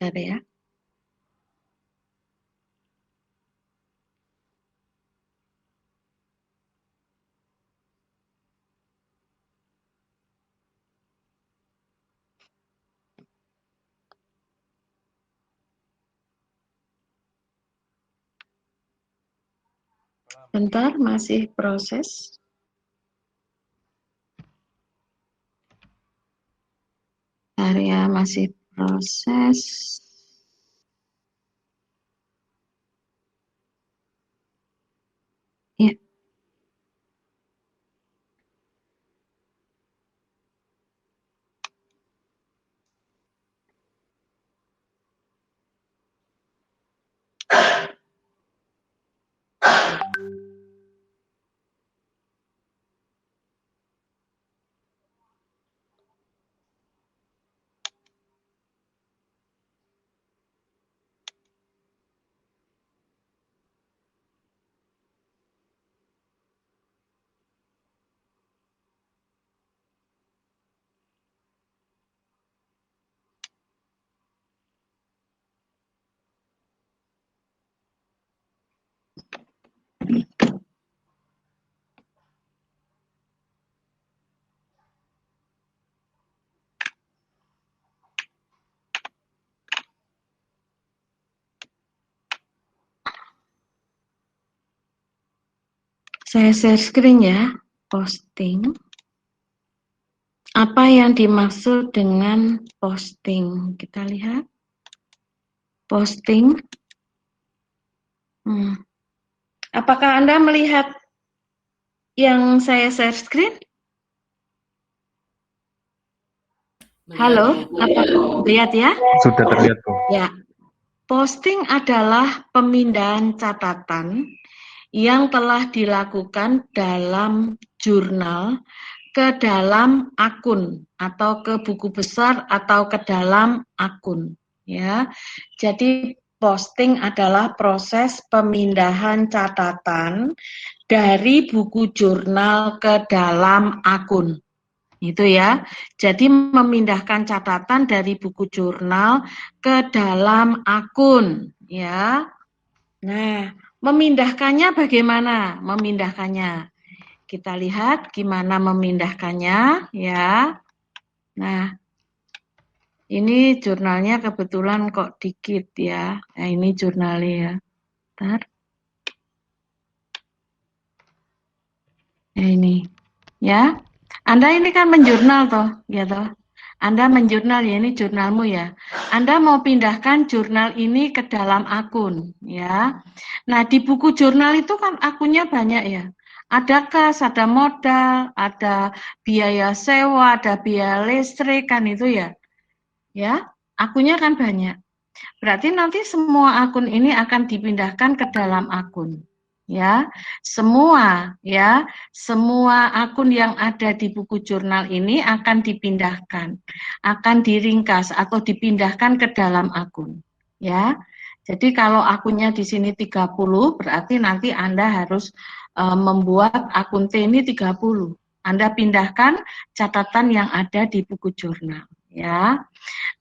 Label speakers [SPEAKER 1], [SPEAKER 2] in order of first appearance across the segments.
[SPEAKER 1] Bentar ya. Bentar, masih proses. Area masih proses. Ya. Saya share screen ya, posting. Apa yang dimaksud dengan posting? Kita lihat. Posting. Apakah Anda melihat yang saya share screen? Halo, lihat ya?
[SPEAKER 2] Sudah terlihat, Bu.
[SPEAKER 1] Ya. Posting adalah pemindahan catatan yang telah dilakukan dalam jurnal ke dalam akun atau ke buku besar atau ke dalam akun, ya. Jadi posting adalah proses pemindahan catatan dari buku jurnal ke dalam akun. Itu ya. Jadi memindahkan catatan dari buku jurnal ke dalam akun, ya. Nah, memindahkannya bagaimana? Memindahkannya. Kita lihat gimana memindahkannya, ya. Nah, ini jurnalnya kebetulan kok dikit ya. Nah, ini jurnalnya ya. Bentar. Nah, ini. Ya. Anda ini kan menjurnal toh, ya toh. Anda menjurnal ya, ini jurnalmu ya. Anda mau pindahkan jurnal ini ke dalam akun, ya. Nah, di buku jurnal itu kan akunnya banyak ya. Ada kas, ada modal, ada biaya sewa, ada biaya listrik kan itu ya. Ya, akunnya kan banyak. Berarti nanti semua akun ini akan dipindahkan ke dalam akun. Ya, semua akun yang ada di buku jurnal ini akan dipindahkan, akan diringkas atau dipindahkan ke dalam akun. Ya. Jadi kalau akunnya di sini 30, berarti nanti Anda harus membuat akun T ini 30. Anda pindahkan catatan yang ada di buku jurnal, ya.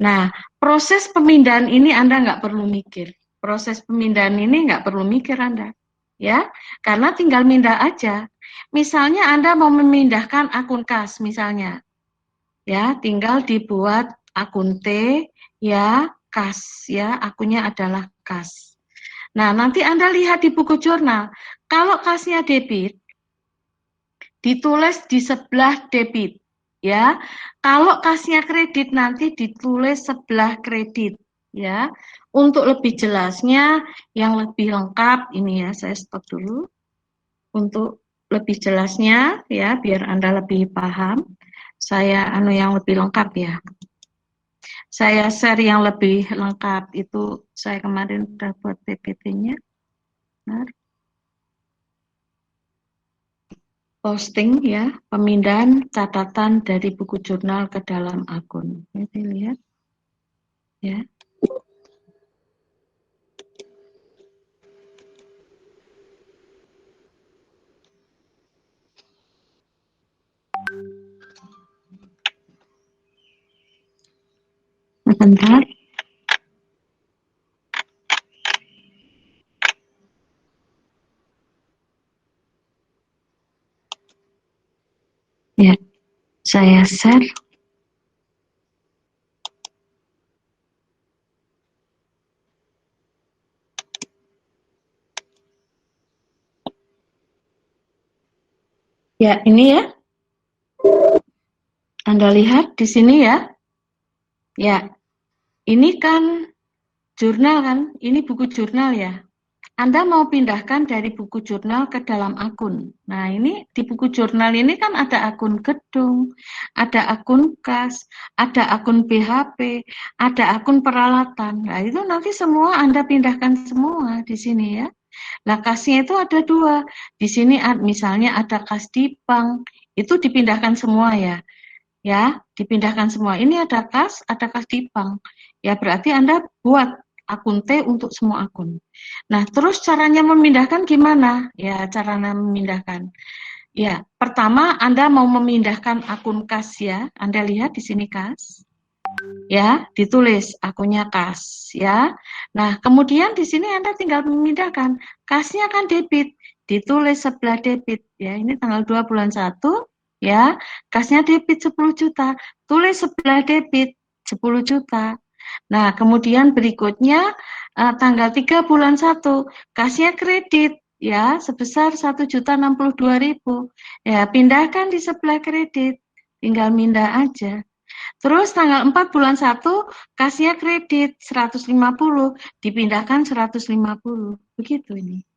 [SPEAKER 1] Nah, proses pemindahan ini Anda nggak perlu mikir. Proses pemindahan ini nggak perlu mikir Anda, ya, karena tinggal mindah aja. Misalnya Anda mau memindahkan akun kas, misalnya, ya, tinggal dibuat akun T, ya, kas, ya, akunnya adalah kas. Nah, nanti Anda lihat di buku jurnal, kalau kasnya debit, ditulis di sebelah debit, ya. Kalau kasnya kredit nanti ditulis sebelah kredit, ya. Untuk lebih jelasnya, yang lebih lengkap ini ya, saya stop dulu. Untuk lebih jelasnya ya, biar Anda lebih paham, saya yang lebih lengkap ya. Saya share yang lebih lengkap itu, saya kemarin sudah buat PPT-nya. Nah, posting ya, pemindahan catatan dari buku jurnal ke dalam akun. Ini lihat ya. Sebentar. Ya, saya share. Ya, ini ya. Anda lihat di sini ya. Ya, ini kan jurnal kan? Ini buku jurnal ya. Anda mau pindahkan dari buku jurnal ke dalam akun. Nah, ini di buku jurnal ini kan ada akun gedung, ada akun kas, ada akun BHP, ada akun peralatan. Nah, itu nanti semua Anda pindahkan semua di sini ya. Nah, kasnya itu ada dua. Di sini misalnya ada kas di bank, itu dipindahkan semua ya. Ya, dipindahkan semua. Ini ada kas di bank. Ya, berarti Anda buat akun T untuk semua akun. Nah, terus caranya memindahkan gimana? Ya, caranya memindahkan. Ya, pertama Anda mau memindahkan akun kas ya. Anda lihat di sini kas. Ya, ditulis akunnya kas ya. Nah, kemudian di sini Anda tinggal memindahkan. Kasnya kan debit, ditulis sebelah debit ya. Ini tanggal 2 bulan 1 ya. Kasnya debit 10 juta, tulis sebelah debit 10 juta. Nah, kemudian berikutnya tanggal 3 bulan 1 kasnya kredit ya sebesar 1.062.000. Ya, pindahkan di sebelah kredit. Tinggal mindah aja. Terus tanggal 4 bulan 1 kasnya kredit 150, dipindahkan 150. Begitu ini.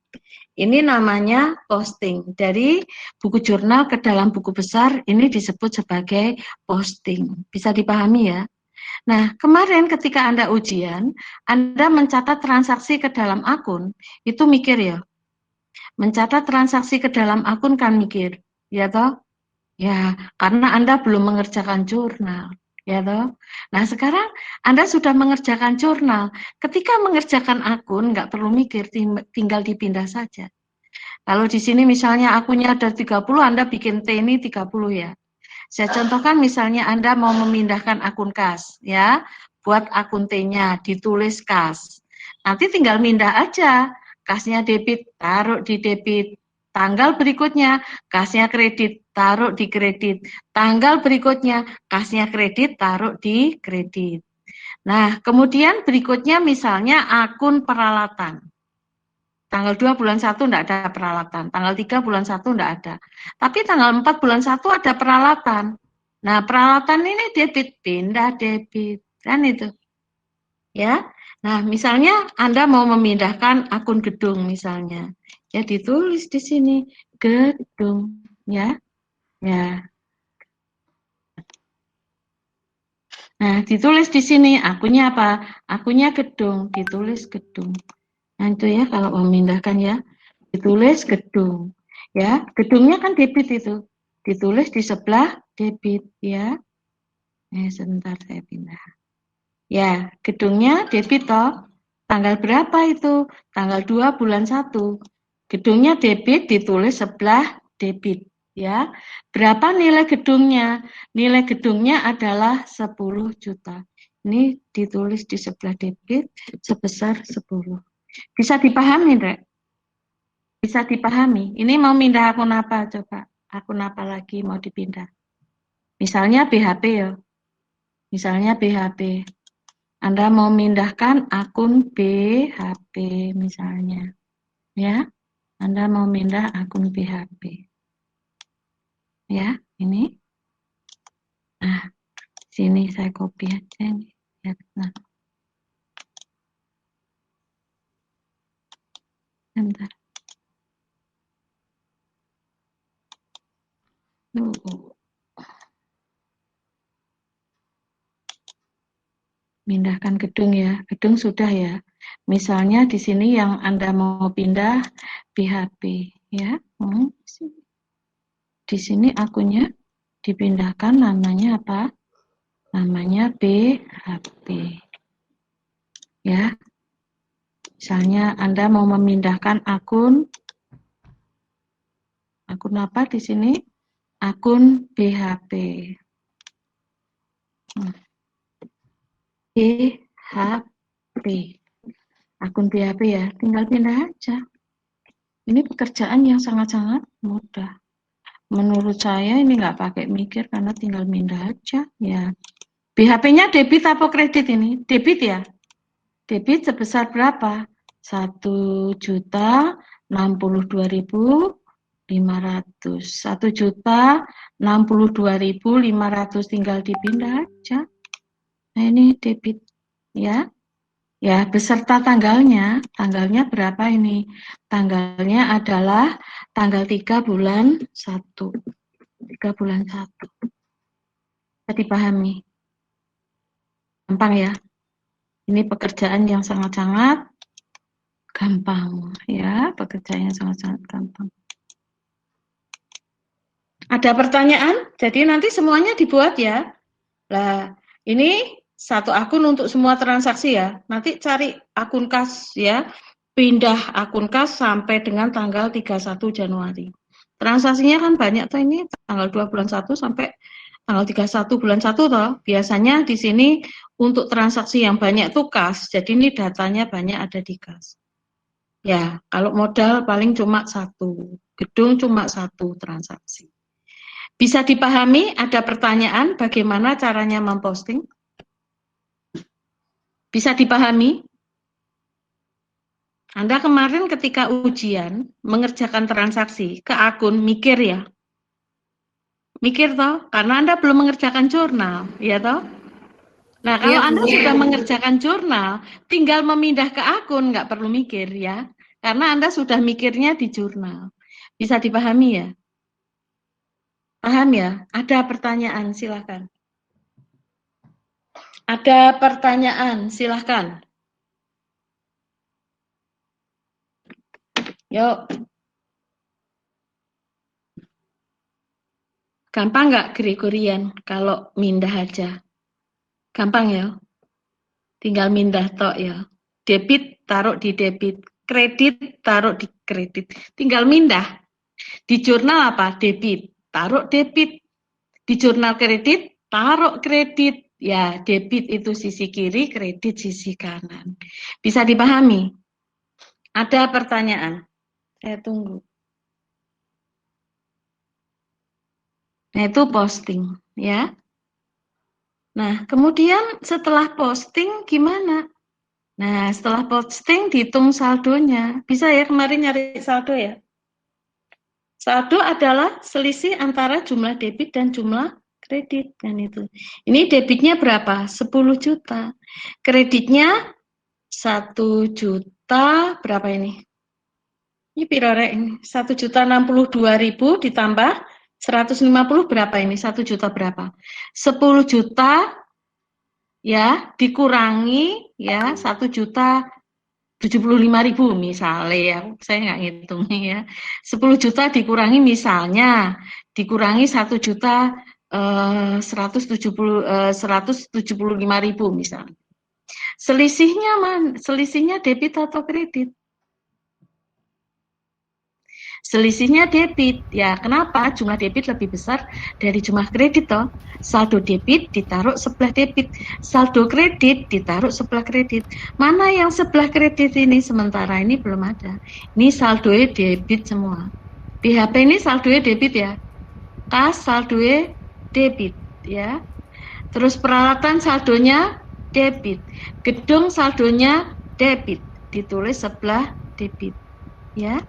[SPEAKER 1] Ini namanya posting. Dari buku jurnal ke dalam buku besar ini disebut sebagai posting. Bisa dipahami ya? Nah, kemarin ketika Anda ujian, Anda mencatat transaksi ke dalam akun, itu mikir ya. Mencatat transaksi ke dalam akun kan mikir, ya toh? Ya, karena Anda belum mengerjakan jurnal, ya toh. Nah, sekarang Anda sudah mengerjakan jurnal. Ketika mengerjakan akun, nggak perlu mikir, tinggal dipindah saja. Kalau di sini misalnya akunnya ada 30, Anda bikin T ini 30 ya. Saya contohkan misalnya Anda mau memindahkan akun kas, ya. Buat akun T-nya, ditulis kas. Nanti tinggal mindah aja. Kasnya debit, taruh di debit. Tanggal berikutnya, kasnya kredit, taruh di kredit. Tanggal berikutnya, kasnya kredit, taruh di kredit. Nah, kemudian berikutnya misalnya akun peralatan. Tanggal 2 bulan 1 enggak ada peralatan, tanggal 3 bulan 1 enggak ada. Tapi tanggal 4 bulan 1 ada peralatan. Nah, peralatan ini debit, pindah debit. Kan itu. Ya. Nah, misalnya Anda mau memindahkan akun gedung misalnya. Ya ditulis di sini gedung, ya. Ya. Nah, ditulis di sini akunnya apa? Akunnya gedung, ditulis gedung. Nah, itu ya kalau memindahkan ya. Ditulis gedung. Ya, gedungnya kan debit itu. Ditulis di sebelah debit ya. Sebentar saya pindah. Ya, gedungnya debit toh. Tanggal berapa itu? Tanggal 2 bulan 1. Gedungnya debit ditulis sebelah debit ya. Berapa nilai gedungnya? Nilai gedungnya adalah 10 juta. Ini ditulis di sebelah debit sebesar 10. Bisa dipahami, Rek? Bisa dipahami. Ini mau pindah akun apa coba? Akun apa lagi mau dipindah? Misalnya BHP ya. Misalnya BHP. Anda mau memindahkan akun BHP misalnya. Ya. Anda mau pindah akun BHP. Ya, ini. Nah, sini saya copy aja nih. Ya, nah. Bentar. Pindahkan gedung ya. Gedung sudah ya. Misalnya di sini yang Anda mau pindah BHP ya. Di sini akunnya dipindahkan namanya apa? Namanya BHP. Ya. Misalnya Anda mau memindahkan akun apa di sini? Akun BHP. BHP. Akun BHP ya, tinggal pindah aja. Ini pekerjaan yang sangat-sangat mudah. Menurut saya ini nggak pakai mikir karena tinggal mindah aja ya. BHP-nya debit atau kredit ini? Debit ya? Debit sebesar berapa? 1.062.500. 1.062.500 tinggal dipindah aja. Nah ini debit ya. Ya, beserta tanggalnya. Tanggalnya berapa ini? Tanggalnya adalah tanggal 3 bulan 1. 3 bulan 1. Bisa dipahami? Gampang ya? Ini pekerjaan yang sangat-sangat gampang ya, pekerjaan yang sangat-sangat gampang. Ada pertanyaan? Jadi nanti semuanya dibuat ya. Nah, ini satu akun untuk semua transaksi ya. Nanti cari akun kas ya. Pindah akun kas sampai dengan tanggal 31 Januari. Transaksinya kan banyak tuh ini tanggal 2 bulan 1 sampai tanggal 31 bulan 1 toh. Biasanya di sini untuk transaksi yang banyak tuh kas. Jadi ini datanya banyak ada di kas. Ya, kalau modal paling cuma 1, gedung cuma 1 transaksi. Bisa dipahami? Ada pertanyaan bagaimana caranya memposting? Bisa dipahami? Anda kemarin ketika ujian mengerjakan transaksi ke akun mikir ya? Mikir toh? Karena Anda belum mengerjakan jurnal, ya toh? Nah, kalau Anda sudah mengerjakan jurnal, tinggal memindah ke akun, nggak perlu mikir ya. Karena Anda sudah mikirnya di jurnal. Bisa dipahami ya? Paham ya? Ada pertanyaan, silakan. Ada pertanyaan, silakan. Yuk. Gampang nggak Gregorian kalau mindah aja? Gampang ya? Tinggal mindah tok ya. Debit taruh di debit, kredit taruh di kredit. Tinggal mindah. Di jurnal apa? Debit, taruh debit. Di jurnal kredit, taruh kredit. Ya, debit itu sisi kiri, kredit sisi kanan. Bisa dipahami? Ada pertanyaan? Saya tunggu. Nah, itu posting, ya. Nah, kemudian setelah posting gimana? Nah, setelah posting dihitung saldonya. Bisa ya kemarin nyari saldo ya? Saldo adalah selisih antara jumlah debit dan jumlah kredit kan itu. Ini debitnya berapa? 10 juta. Kreditnya 1 juta berapa ini? Ini pirorek ini. 1.062.000 ditambah 150 berapa ini? 1 juta berapa? 10 juta ya dikurangi ya 1.075.000 misalnya ya, saya nggak ngitungnya ya. 10 juta dikurangi misalnya, dikurangi 1.175.000 misalnya. Selisihnya selisihnya debit atau kredit? Selisihnya debit. Ya, kenapa? Jumlah debit lebih besar dari jumlah kredit toh. Saldo debit ditaruh sebelah debit, saldo kredit ditaruh sebelah kredit. Mana yang sebelah kredit ini sementara ini belum ada. Ini saldonya debit semua. BHP ini saldonya debit ya. Kas saldonya debit ya. Terus peralatan saldonya debit. Gedung saldonya debit. Ditulis sebelah debit. Ya.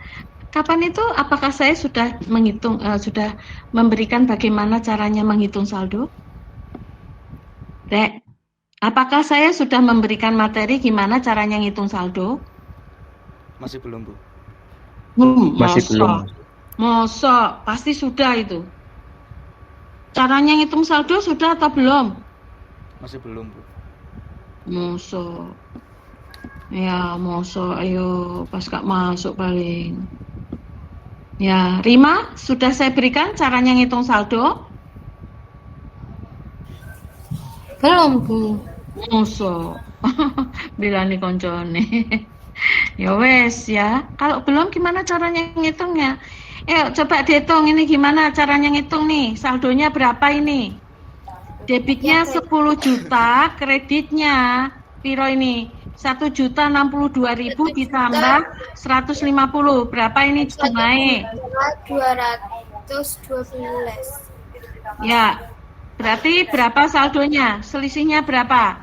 [SPEAKER 1] Kapan itu? Apakah saya sudah menghitung, sudah memberikan bagaimana caranya menghitung saldo? Dek, apakah saya sudah memberikan materi gimana caranya ngitung saldo?
[SPEAKER 2] Masih belum, Bu.
[SPEAKER 3] Masih belum.
[SPEAKER 1] Masa, pasti sudah itu. Caranya ngitung saldo sudah atau belum?
[SPEAKER 2] Masih belum, Bu.
[SPEAKER 1] Masa. Ya, masa, ayo pas gak masuk paling. Ya, Rima, sudah saya berikan caranya ngitung saldo?
[SPEAKER 4] Belum, Bu.
[SPEAKER 1] Masa. Bilani koncone. Ya wes ya. Kalau belum gimana caranya ngitungnya? Coba dihitung ini gimana caranya ngitung nih. Saldonya berapa ini? Debitnya 10 juta, kreditnya piro ini? 1.062.000 ditambah 150. Berapa ini jumlahnya?
[SPEAKER 4] 200.
[SPEAKER 5] 712.
[SPEAKER 1] Ya, berarti berapa saldonya? Selisihnya berapa?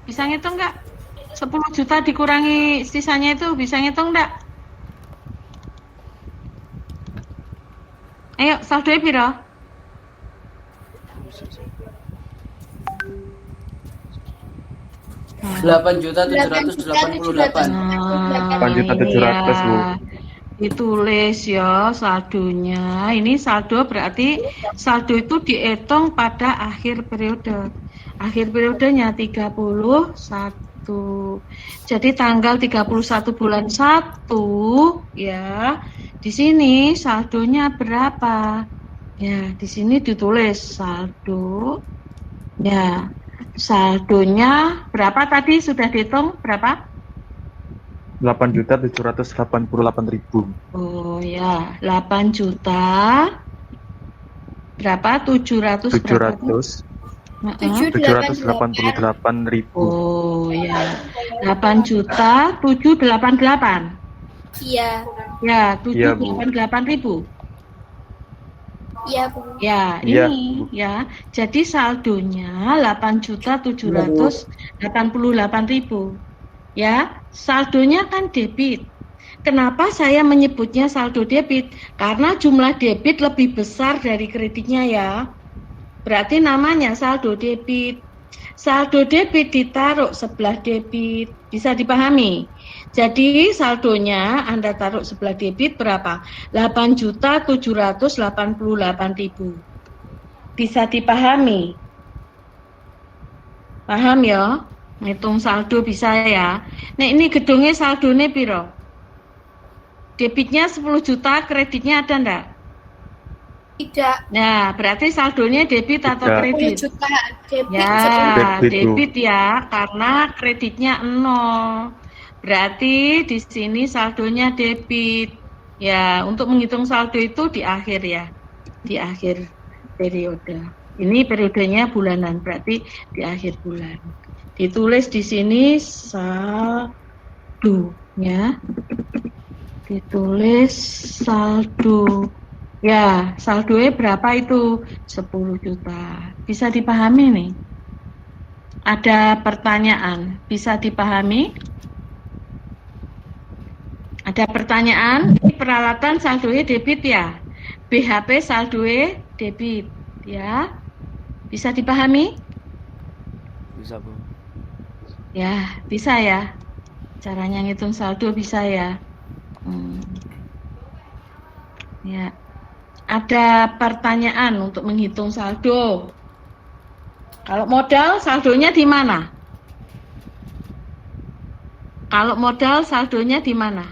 [SPEAKER 1] Bisa ngitung nggak? 10 juta dikurangi sisanya itu bisa ngitung nggak? Ayo, saldonya piro?
[SPEAKER 3] Delapan juta 788.
[SPEAKER 1] 8.700.000, Bu. Ditulis ya saldonya. Ini saldo berarti saldo itu dihitung pada akhir periode. Akhir periodenya 31. Jadi tanggal 31 bulan 1 ya. Di sini saldonya berapa? Ya, di sini ditulis saldo. Ya. Saldonya berapa tadi sudah dihitung berapa?
[SPEAKER 6] 8.788.000.
[SPEAKER 1] Oh ya, 8 juta berapa? 700 berapa?
[SPEAKER 6] 788.000.
[SPEAKER 1] Oh ya, 8 juta 788.
[SPEAKER 5] Iya.
[SPEAKER 1] Ya,
[SPEAKER 6] Iya, Bu.
[SPEAKER 1] 788.000.
[SPEAKER 5] Iya, Bu.
[SPEAKER 1] Ya,
[SPEAKER 6] Iya,
[SPEAKER 1] ini
[SPEAKER 6] Bu.
[SPEAKER 1] ya. Jadi saldonya 8.788.000. Ya, saldonya kan debit. Kenapa saya menyebutnya saldo debit? Karena jumlah debit lebih besar dari kreditnya ya. Berarti namanya saldo debit. Saldo debit ditaruh sebelah debit. Bisa dipahami? Jadi saldonya Anda taruh sebelah debit berapa? 8.788.000. Bisa dipahami? Paham ya? Ngitung saldo bisa ya. Nah ini gedungnya saldonya piro? Debitnya 10 juta, kreditnya ada enggak?
[SPEAKER 5] Tidak.
[SPEAKER 1] Nah, berarti saldonya debit atau
[SPEAKER 6] Tidak.
[SPEAKER 1] kredit?
[SPEAKER 5] 10 juta debit.
[SPEAKER 1] Ya,
[SPEAKER 6] Debit, Bu.
[SPEAKER 1] debit ya, karena kreditnya 0. Berarti di sini saldonya debit. Ya, untuk menghitung saldo itu di akhir ya, di akhir periode. Ini periodenya bulanan, berarti di akhir bulan. Ditulis di sini saldo, ya. Ditulis saldo. Ya, saldonya berapa itu? 10 juta. Bisa dipahami nih? Ada pertanyaan? Bisa dipahami? Ada pertanyaan? Peralatan saldonya debit ya? BHP saldonya debit ya? Bisa dipahami?
[SPEAKER 2] Bisa, Bu.
[SPEAKER 1] Ya, bisa ya. Caranya ngitung saldo bisa ya. Ya. Ada pertanyaan untuk menghitung saldo. Kalau modal saldonya di mana? Kalau modal saldonya di mana?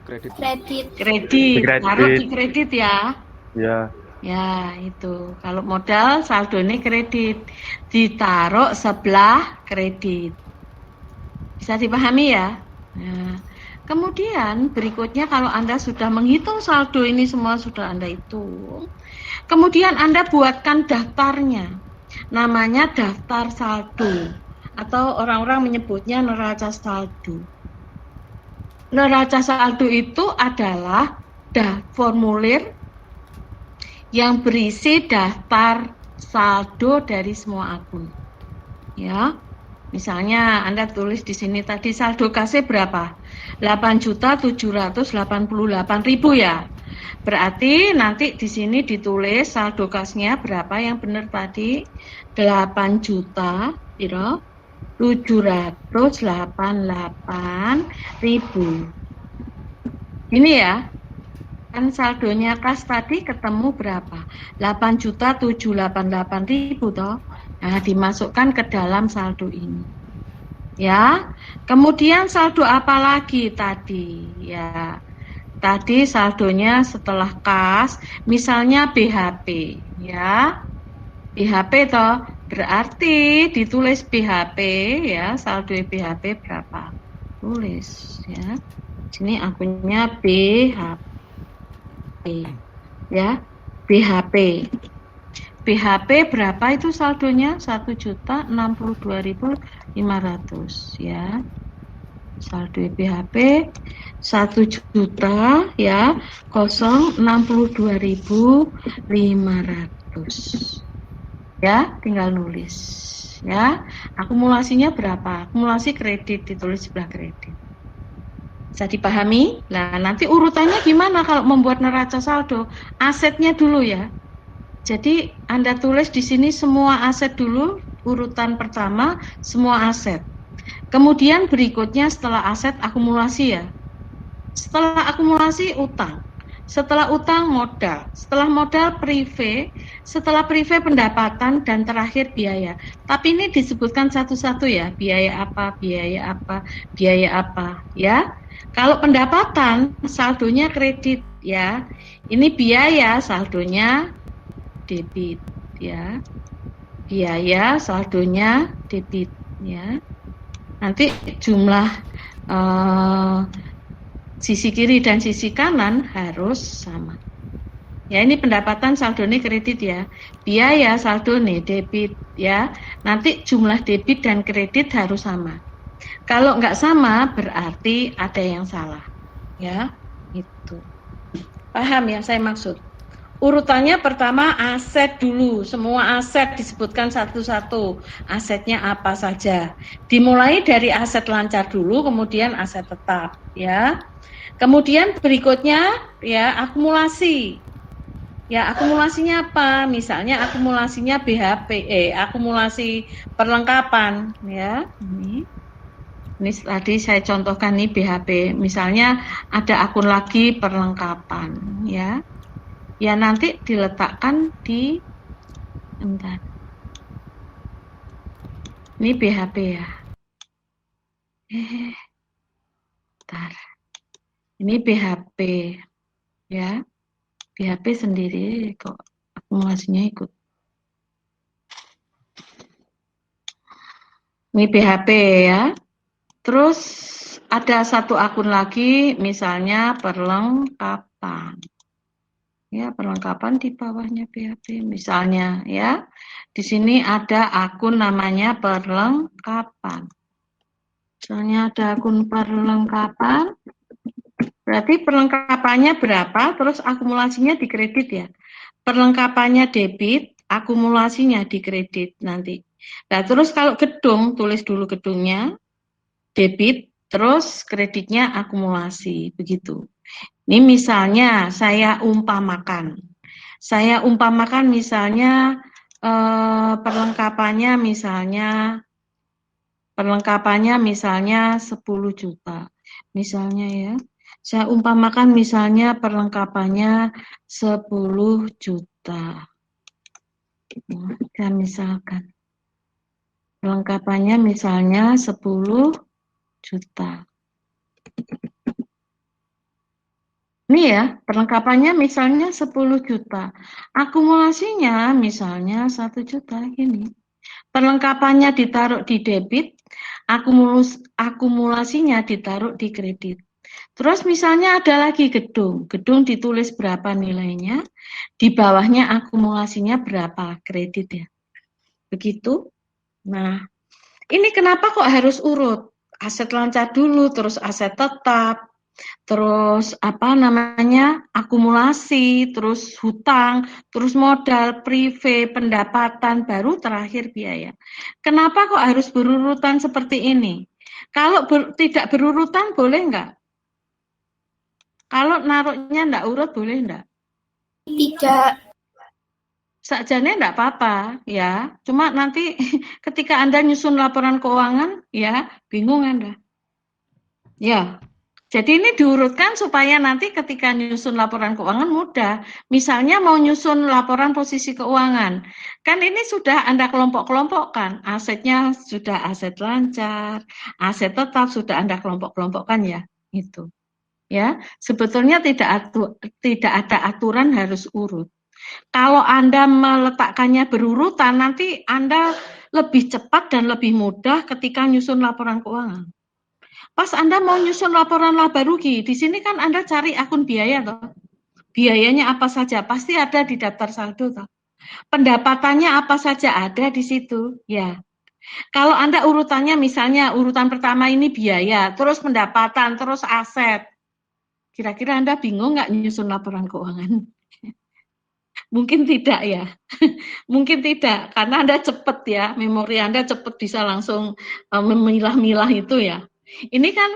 [SPEAKER 2] Kredit.
[SPEAKER 5] Kredit.
[SPEAKER 1] Kredit.
[SPEAKER 6] Kredit.
[SPEAKER 1] Taruh di kredit ya.
[SPEAKER 6] Ya,
[SPEAKER 1] Ya, itu. Kalau modal saldonya kredit. Ditaruh sebelah kredit. Bisa dipahami ya? Nah, kemudian berikutnya kalau Anda sudah menghitung saldo ini semua sudah Anda hitung. Kemudian Anda buatkan daftarnya. Namanya daftar saldo atau orang-orang menyebutnya neraca saldo. Neraca saldo itu adalah formulir yang berisi daftar saldo dari semua akun. Ya. Misalnya Anda tulis di sini tadi saldo kas berapa? 8.788.000 ya. Berarti nanti di sini ditulis saldo kasnya berapa yang benar tadi? 8.788.000. Ini ya. Kan saldonya kas tadi ketemu berapa? 8.788.000 toh. Nah, dimasukkan ke dalam saldo ini. Ya. Kemudian saldo apa lagi tadi? Ya. Tadi saldonya setelah kas, misalnya BHP, ya. BHP toh, berarti ditulis BHP ya, saldo BHP berapa? Tulis ya. Sini akunnya BHP. Ya. BHP. BHP berapa itu saldonya? 1.062.500 ya. saldo BHP 1 juta ya 062.500 ya, tinggal nulis ya. Akumulasinya berapa? Akumulasi kredit ditulis sebelah kredit. Bisa dipahami? Nah, nanti urutannya gimana kalau membuat neraca saldo? Asetnya dulu ya. Jadi Anda tulis di sini semua aset dulu, urutan pertama semua aset. Kemudian berikutnya setelah aset akumulasi ya. Setelah akumulasi utang. Setelah utang modal. Setelah modal prive, setelah prive pendapatan dan terakhir biaya. Tapi ini disebutkan satu-satu ya, biaya apa, biaya apa, biaya apa ya. Kalau pendapatan saldonya kredit ya. Ini biaya saldonya debit ya. Biaya saldonya debit ya. Nanti jumlah sisi kiri dan sisi kanan harus sama. Ya, ini pendapatan saldo ini kredit ya. Biaya saldo nih debit ya. Nanti jumlah debit dan kredit harus sama. Kalau nggak sama berarti ada yang salah. Ya, itu. Paham ya saya maksud? Urutannya pertama aset dulu, semua aset disebutkan satu-satu. Asetnya apa saja? Dimulai dari aset lancar dulu, kemudian aset tetap, ya. Kemudian berikutnya ya akumulasi. Ya, akumulasinya apa? Misalnya akumulasinya BHP, akumulasi perlengkapan, ya. Ini tadi saya contohkan nih BHP. Misalnya ada akun lagi perlengkapan, ya. Ya nanti diletakkan di bentar. Ini BHP ya. Bentar. Ini BHP ya. BHP sendiri kok akumulasinya ikut. Ini BHP ya. Terus ada satu akun lagi misalnya perlengkapan. Ya, perlengkapan di bawahnya BHP misalnya ya. Di sini ada akun namanya perlengkapan. Misalnya ada akun perlengkapan. Berarti perlengkapannya berapa, terus akumulasinya di kredit ya. Perlengkapannya debit, akumulasinya di kredit nanti. Nah, terus kalau gedung, tulis dulu gedungnya debit, terus kreditnya akumulasi, begitu. Ini misalnya saya umpamakan. Saya umpamakan misalnya perlengkapannya misalnya 10 juta. Misalnya ya. Saya umpamakan misalnya perlengkapannya 10 juta. Saya misalkan. Perlengkapannya misalnya 10 juta. Ini ya, perlengkapannya misalnya 10 juta. Akumulasinya misalnya 1 juta gini. Perlengkapannya ditaruh di debit, akumulasinya ditaruh di kredit. Terus misalnya ada lagi gedung. Gedung ditulis berapa nilainya, di bawahnya akumulasinya berapa kredit ya. Begitu. Nah, ini kenapa kok harus urut? Aset lancar dulu, terus aset tetap, terus akumulasi, terus hutang, terus modal, prive, pendapatan, baru terakhir biaya. Kenapa kok harus berurutan seperti ini? Kalau tidak berurutan boleh enggak? Kalau naruhnya enggak urut boleh enggak?
[SPEAKER 5] Tidak.
[SPEAKER 1] Sakjane enggak apa-apa ya. Cuma nanti ketika Anda nyusun laporan keuangan ya bingung Anda. Ya. Jadi ini diurutkan supaya nanti ketika nyusun laporan keuangan mudah. Misalnya mau nyusun laporan posisi keuangan. Kan ini sudah Anda kelompok-kelompokkan. Asetnya sudah aset lancar, aset tetap sudah Anda kelompok-kelompokkan ya. Itu. Ya, sebetulnya tidak ada aturan harus urut. Kalau Anda meletakkannya berurutan, nanti Anda lebih cepat dan lebih mudah ketika nyusun laporan keuangan. Pas Anda mau nyusun laporan laba rugi, di sini kan Anda cari akun biaya toh. Biayanya apa saja, pasti ada di daftar saldo toh. Pendapatannya apa saja ada di situ, ya. Kalau Anda urutannya misalnya urutan pertama ini biaya, terus pendapatan, terus aset. Kira-kira Anda bingung nggak nyusun laporan keuangan? Mungkin tidak ya. Mungkin tidak, karena Anda cepat ya, memori Anda cepat bisa langsung memilah-milah itu ya. Ini kan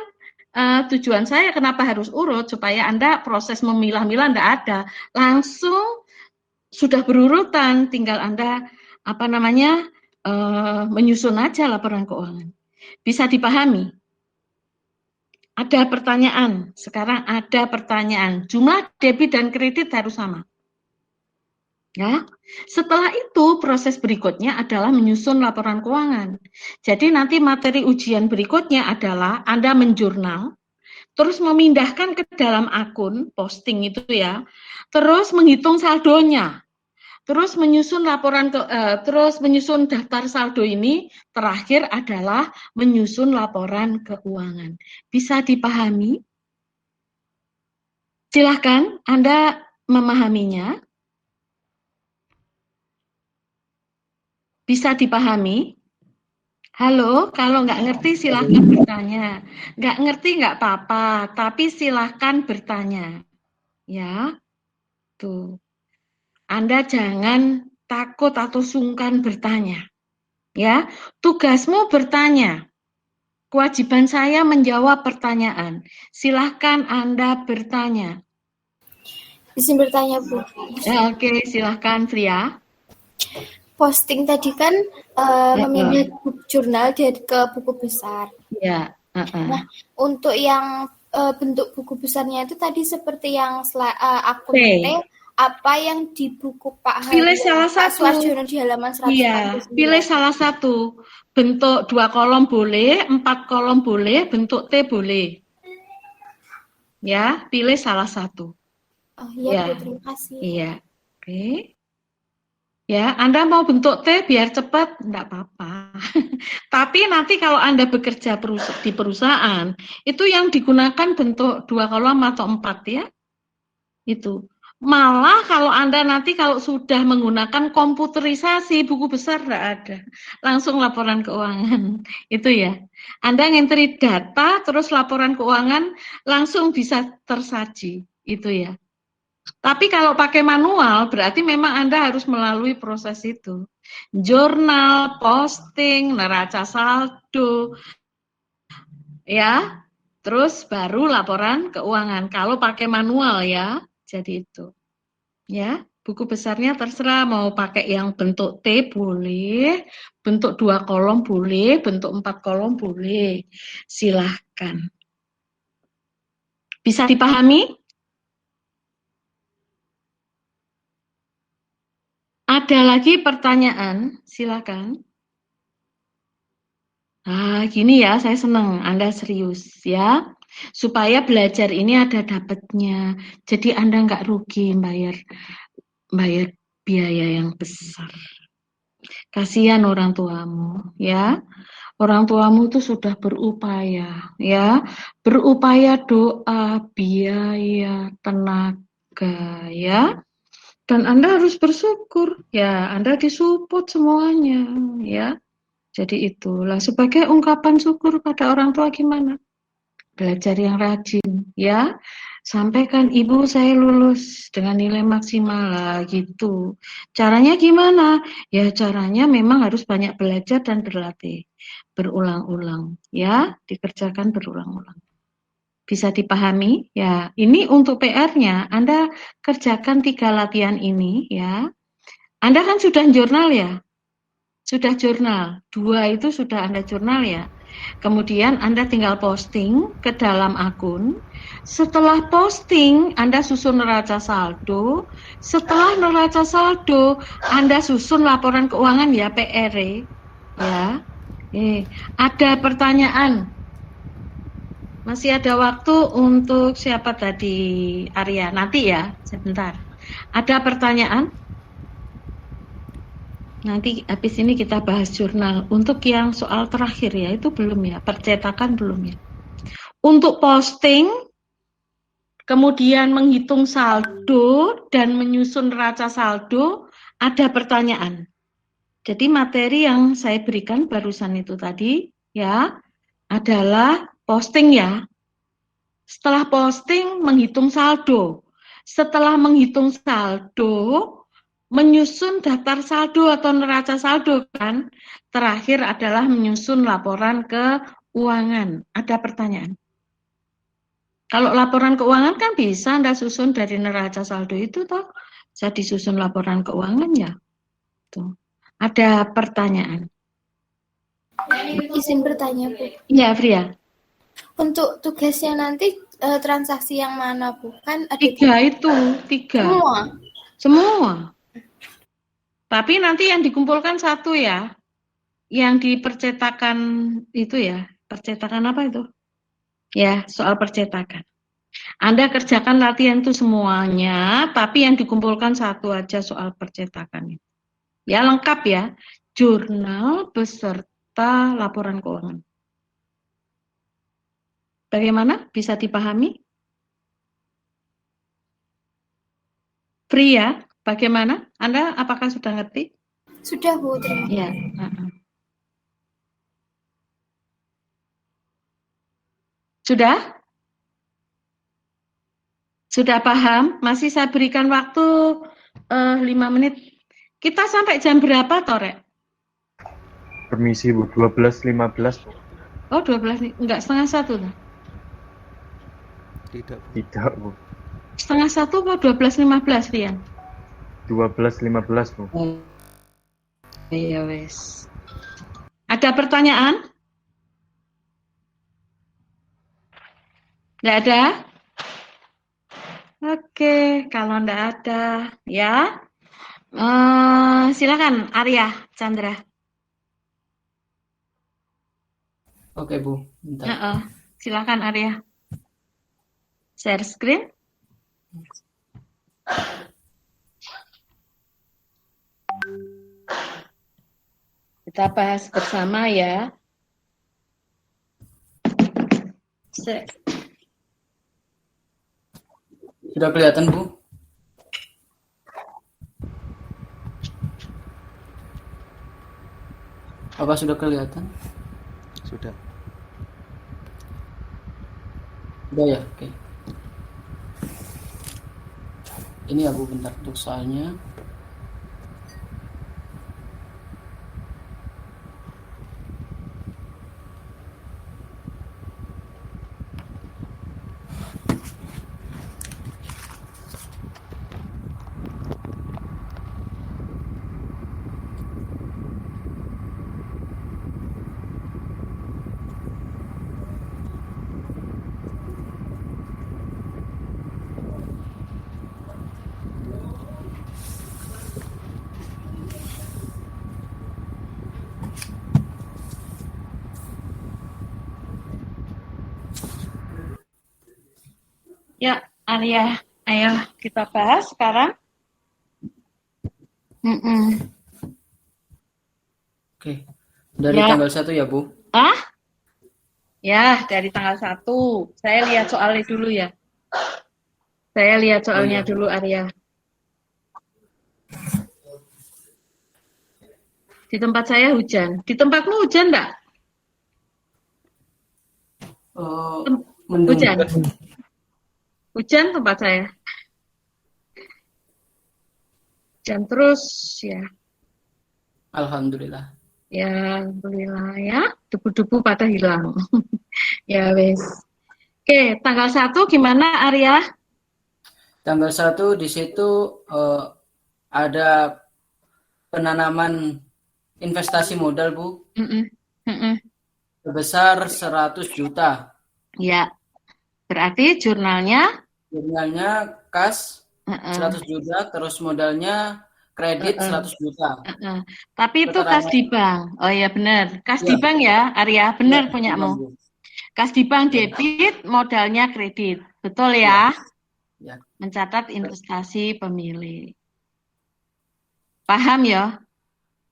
[SPEAKER 1] tujuan saya kenapa harus urut, supaya Anda proses memilah-milah tidak ada, langsung sudah berurutan, tinggal Anda menyusun aja laporan keuangan. Bisa dipahami? Ada pertanyaan, sekarang ada pertanyaan, jumlah debit dan kredit harus sama. Ya, setelah itu proses berikutnya adalah menyusun laporan keuangan. Jadi nanti materi ujian berikutnya adalah Anda menjurnal, terus memindahkan ke dalam akun posting itu ya, terus menghitung saldonya, terus menyusun terus menyusun daftar saldo ini. Terakhir adalah menyusun laporan keuangan. Bisa dipahami? Silahkan Anda memahaminya. Bisa dipahami? Halo, kalau nggak ngerti silahkan bertanya. Nggak ngerti nggak apa-apa, tapi silahkan bertanya. Ya, tuh. Anda jangan takut atau sungkan bertanya. Ya, tugasmu bertanya. Kewajiban saya menjawab pertanyaan. Silahkan Anda bertanya.
[SPEAKER 5] Izin bertanya, Bu.
[SPEAKER 1] Ya, oke, silahkan Fria.
[SPEAKER 5] Posting tadi kan memindah jurnal dari ke buku besar.
[SPEAKER 1] Ya.
[SPEAKER 5] Nah, untuk yang bentuk buku besarnya itu tadi seperti yang akun
[SPEAKER 1] T.
[SPEAKER 5] T, apa yang di buku Pak
[SPEAKER 1] Pilih
[SPEAKER 5] Hari,
[SPEAKER 1] salah
[SPEAKER 5] Pak
[SPEAKER 1] satu.
[SPEAKER 5] Suarjono di halaman 149.
[SPEAKER 1] Iya, pilih salah satu. Bentuk 2 kolom boleh, 4 kolom boleh, bentuk T boleh. Ya, pilih salah satu.
[SPEAKER 5] Oh iya,
[SPEAKER 1] Ya.
[SPEAKER 5] Bu, terima kasih.
[SPEAKER 1] Iya, oke. Ya, Anda mau bentuk T biar cepat, enggak apa-apa. Tapi nanti kalau Anda bekerja di perusahaan, itu yang digunakan bentuk 2 kolom atau 4 ya. Itu. Malah kalau Anda nanti kalau sudah menggunakan komputerisasi, buku besar enggak ada. Langsung laporan keuangan. Itu ya. Anda ngentri data, terus laporan keuangan langsung bisa tersaji. Itu ya. Tapi kalau pakai manual, berarti memang Anda harus melalui proses itu. Jurnal, posting, neraca saldo, ya, terus baru laporan keuangan. Kalau pakai manual ya, jadi itu. Ya, buku besarnya terserah mau pakai yang bentuk T boleh, bentuk 2 kolom boleh, bentuk 4 kolom boleh. Silahkan. Bisa dipahami? Ada lagi pertanyaan? Silakan. Nah, gini ya, saya senang Anda serius ya. Supaya belajar ini ada dapatnya. Jadi Anda nggak rugi bayar biaya yang besar. Kasihan orang tuamu ya. Orang tuamu itu sudah berupaya ya. Berupaya doa, biaya, tenaga ya. Dan Anda harus bersyukur ya, Anda disupport semuanya ya. Jadi itulah sebagai ungkapan syukur pada orang tua gimana? Belajar yang rajin ya. Sampaikan, Ibu saya lulus dengan nilai maksimal lah gitu. Caranya gimana? Ya caranya memang harus banyak belajar dan berlatih. Berulang-ulang ya, dikerjakan berulang-ulang. Bisa dipahami? Ya, ini untuk PR-nya. Anda kerjakan 3 latihan ini ya. Anda kan sudah jurnal ya? Sudah jurnal. 2 itu sudah Anda jurnal ya. Kemudian Anda tinggal posting ke dalam akun. Setelah posting, Anda susun neraca saldo. Setelah neraca saldo, Anda susun laporan keuangan ya, PR ya. Ada pertanyaan? Masih ada waktu untuk siapa tadi? Arya, nanti ya, sebentar. Ada pertanyaan? Nanti habis ini kita bahas jurnal. Untuk yang soal terakhir ya, itu belum ya, percetakan belum ya. Untuk posting, kemudian menghitung saldo dan menyusun neraca saldo, ada pertanyaan? Jadi materi yang saya berikan barusan itu tadi ya adalah posting ya. Setelah posting menghitung saldo. Setelah menghitung saldo, menyusun daftar saldo atau neraca saldo kan. Terakhir adalah menyusun laporan keuangan. Ada pertanyaan? Kalau laporan keuangan kan bisa Anda susun dari neraca saldo itu toh. Bisa disusun laporan keuangan ya. Tuh. Ada pertanyaan?
[SPEAKER 5] Izin bertanya, Bu.
[SPEAKER 1] Iya, Fria.
[SPEAKER 5] Untuk tugasnya nanti transaksi yang mana, Bu? Kan ada
[SPEAKER 1] Tiga itu, tiga.
[SPEAKER 5] semua.
[SPEAKER 1] Semua. Tapi nanti yang dikumpulkan satu ya. Yang dipercetakan itu ya. Percetakan apa itu? Ya, soal percetakan. Anda kerjakan latihan itu semuanya, tapi yang dikumpulkan satu aja soal percetakan. Ya, lengkap ya. Jurnal beserta laporan keuangan. Bagaimana? Bisa dipahami? Pria, bagaimana? Anda apakah sudah ngerti?
[SPEAKER 5] Sudah, Bu. Terima kasih.
[SPEAKER 1] Ya. Sudah? Sudah paham? Masih saya berikan waktu 5 menit. Kita sampai jam berapa, Torek?
[SPEAKER 6] Permisi Bu, 12.15 Bu.
[SPEAKER 1] Oh, 12 nih. Enggak, setengah satu.
[SPEAKER 2] Tidak, Bu.
[SPEAKER 6] Tidak Bu.
[SPEAKER 1] Setengah satu atau 12.15, Rian?
[SPEAKER 6] 12.15 Bu.
[SPEAKER 1] Iya, wes. Ada pertanyaan? Enggak ada? Oke, kalau enggak ada, ya. Silakan, Arya Chandra.
[SPEAKER 3] Oke, Bu. Bentar.
[SPEAKER 1] Silakan, Arya. Share screen. Kita bahas bersama ya.
[SPEAKER 3] Sudah kelihatan, Bu? Apa sudah kelihatan?
[SPEAKER 2] Sudah.
[SPEAKER 3] Sudah ya? Oke. Ini ya, Bu, bentar untuk soalnya.
[SPEAKER 1] Ya, Arya, ayo kita bahas sekarang.
[SPEAKER 3] Oke. Dari
[SPEAKER 1] Ya.
[SPEAKER 3] tanggal 1 ya, Bu?
[SPEAKER 1] Ya, dari tanggal 1. Saya lihat soalnya dulu ya. Saya lihat soalnya dulu, Arya. Di tempat saya hujan. Di tempatmu hujan enggak?
[SPEAKER 3] Mendung.
[SPEAKER 1] Hujan. Hujan tempat saya. Hujan terus ya.
[SPEAKER 3] Alhamdulillah.
[SPEAKER 1] Ya, alhamdulillah ya. Debu-debu pada hilang. Ya, wes. Oke, tanggal 1 gimana, Arya?
[SPEAKER 3] Tanggal 1 di situ ada penanaman investasi modal, Bu. Sebesar 100 juta.
[SPEAKER 1] Ya. Berarti jurnalnya
[SPEAKER 3] Kas 100 juta, terus modalnya kredit 100 juta.
[SPEAKER 1] Tapi itu kas di bank. Oh iya benar. Kas di bank ya, Arya. Benar punyamu. Kas di bank debit, modalnya kredit. Betul ya?
[SPEAKER 3] Ya.
[SPEAKER 1] Mencatat investasi pemilih. Paham ya?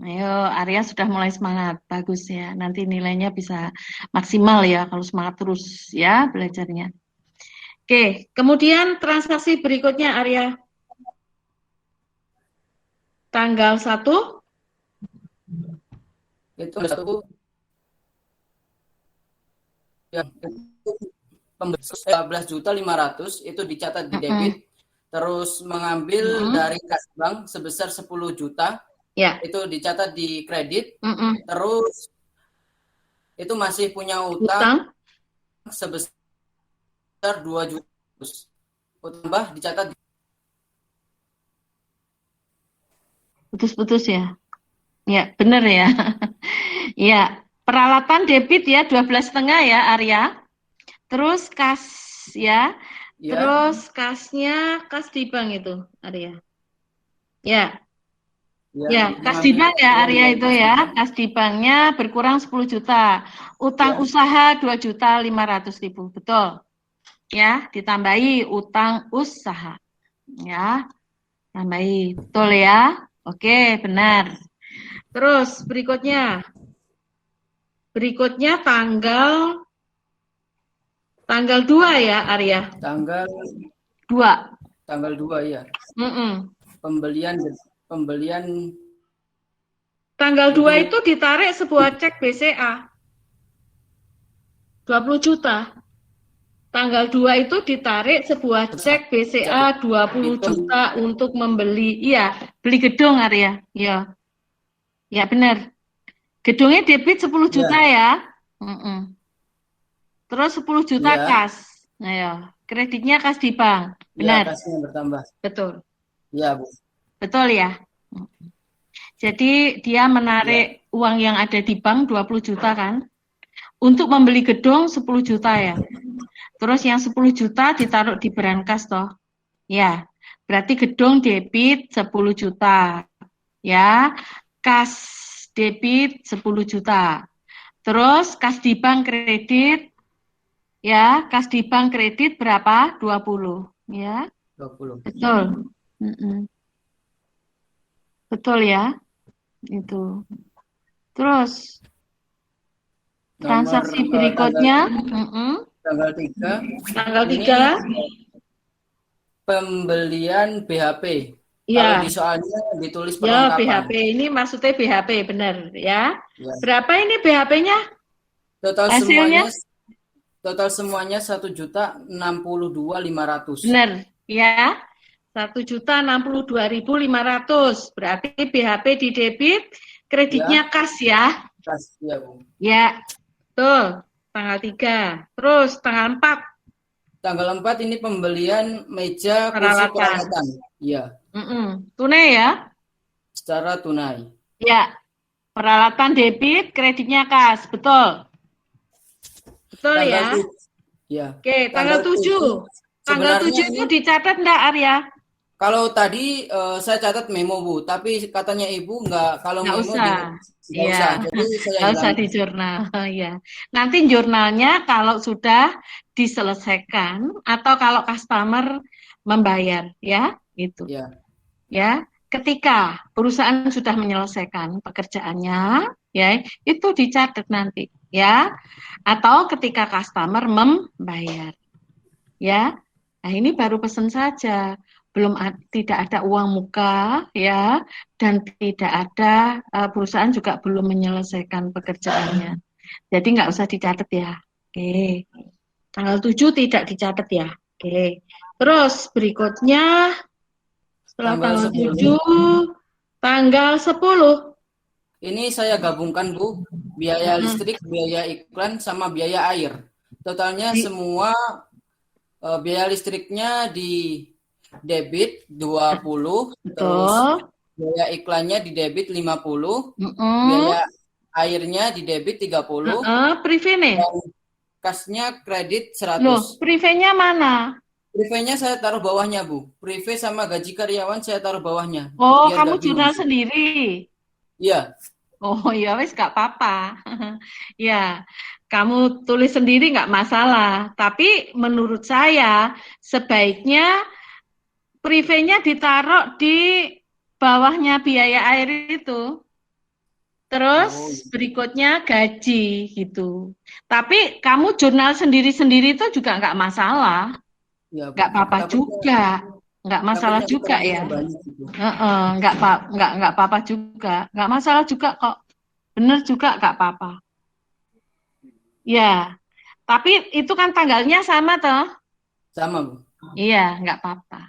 [SPEAKER 1] Ayo, Arya sudah mulai semangat. Bagus ya. Nanti nilainya bisa maksimal ya kalau semangat terus ya belajarnya. Oke, kemudian transaksi berikutnya, Arya. Tanggal 1.
[SPEAKER 3] Itu tanggal 1 yang pembeli 14.500.000 itu dicatat di debit, terus mengambil dari kas bank sebesar 10 juta,
[SPEAKER 1] Ya.
[SPEAKER 3] itu dicatat di kredit, terus itu masih punya utang sebesar 2 juta. Tambah dicatat
[SPEAKER 1] putus-putus ya. Ya, benar ya. Ya, peralatan debit ya 12,5 ya Arya. Terus kas ya.
[SPEAKER 3] ya.
[SPEAKER 1] Terus kasnya kas di bank itu Arya. Ya. Ya, kas di bank ya Arya itu ya. Kas di banknya berkurang 10 juta. Utang usaha 2.500.000. Betul. Ya, ditambahi utang usaha. Ya. Tambahi. Betul ya? Oke, benar. Terus berikutnya tanggal 2 ya Arya.
[SPEAKER 3] Tanggal 2 ya. Pembelian
[SPEAKER 1] Tanggal 2 itu ditarik sebuah cek BCA 20 juta. Tanggal 2 itu ditarik sebuah cek BCA 20 juta untuk membeli, beli gedung Arya. Iya. Ya benar. Gedungnya debit 10 juta ya. Terus 10 juta kas. Nah ya, kreditnya kas di bank. Benar.
[SPEAKER 3] Ya, kasnya bertambah.
[SPEAKER 1] Betul.
[SPEAKER 3] Ya, Bu.
[SPEAKER 1] Betul ya. Jadi dia menarik uang yang ada di bank 20 juta kan. Untuk membeli gedung 10 juta ya. Terus yang 10 juta ditaruh di brankas toh. Ya. Berarti gedung debit 10 juta. Ya. Kas debit 10 juta. Terus kas di bank kredit, ya, kas di bank kredit berapa? 20, ya.
[SPEAKER 3] 20.
[SPEAKER 1] Betul. Betul ya. Itu. Terus transaksi berikutnya
[SPEAKER 3] tanggal 3.
[SPEAKER 1] Tanggal 3
[SPEAKER 3] pembelian BHP.
[SPEAKER 1] Ya.
[SPEAKER 3] Kalau di soalnya ditulis
[SPEAKER 1] Ya,
[SPEAKER 3] perlengkapan.
[SPEAKER 1] BHP ini maksudnya BHP benar ya. Berapa ini BHP-nya? Hasilnya?
[SPEAKER 3] Total semuanya 1.062.500.
[SPEAKER 1] Benar, ya. 1.062.500. Berarti BHP di debit, kreditnya kas ya.
[SPEAKER 3] Kas, ya, Bu.
[SPEAKER 1] Ya. Tuh, tanggal 3. Terus tanggal 4.
[SPEAKER 3] Tanggal 4 ini pembelian meja kursi peralatan. Iya.
[SPEAKER 1] Tunai ya?
[SPEAKER 3] Secara tunai.
[SPEAKER 1] Ya. Peralatan debit, kreditnya kas. Betul. Betul ya?
[SPEAKER 3] Ya.
[SPEAKER 1] Oke, tanggal 7. Tanggal 7 itu dicatat enggak, Arya?
[SPEAKER 3] Kalau tadi saya catat memo, Bu, tapi katanya Ibu enggak, kalau
[SPEAKER 1] nggak
[SPEAKER 3] memo
[SPEAKER 1] usah.
[SPEAKER 3] Nggak usah. Jadi saya
[SPEAKER 1] nggak usah di jurnal. Ya. Nanti jurnalnya kalau sudah diselesaikan atau kalau customer membayar, ya, gitu. Ya, ketika perusahaan sudah menyelesaikan pekerjaannya, ya, itu dicatat nanti, ya. Atau ketika customer membayar. Ya. Nah, ini baru pesan saja. Tidak ada uang muka, ya, dan tidak ada perusahaan juga belum menyelesaikan pekerjaannya. Jadi nggak usah dicatat ya. Oke. Tanggal 7 tidak dicatat ya. Oke. Terus berikutnya setelah tanggal 7, tanggal 10.
[SPEAKER 3] Ini saya gabungkan, Bu, biaya listrik, biaya iklan, sama biaya air. Totalnya semua biaya listriknya di debit 20, terus biaya iklannya di debit 50, biaya airnya di debit 30,
[SPEAKER 1] prive nih.
[SPEAKER 3] Dan kasnya kredit 100.
[SPEAKER 1] Loh, prive-nya mana?
[SPEAKER 3] Prive-nya saya taruh bawahnya, Bu. Prive sama gaji karyawan saya taruh bawahnya.
[SPEAKER 1] Oh, kamu jurnal sendiri?
[SPEAKER 3] Iya.
[SPEAKER 1] Oh, ya wes gak apa-apa. Ya, kamu tulis sendiri nggak masalah. Tapi menurut saya sebaiknya prive-nya ditaruh di bawahnya biaya air itu. Terus berikutnya gaji gitu. Tapi kamu jurnal sendiri-sendiri itu juga nggak masalah. Nggak apa-apa juga. Nggak masalah juga ya. Nggak apa-apa juga. Nggak masalah juga kok. benar juga nggak apa-apa. Ya, tapi itu kan tanggalnya sama toh?
[SPEAKER 3] Sama, Bu.
[SPEAKER 1] Iya, nggak apa-apa.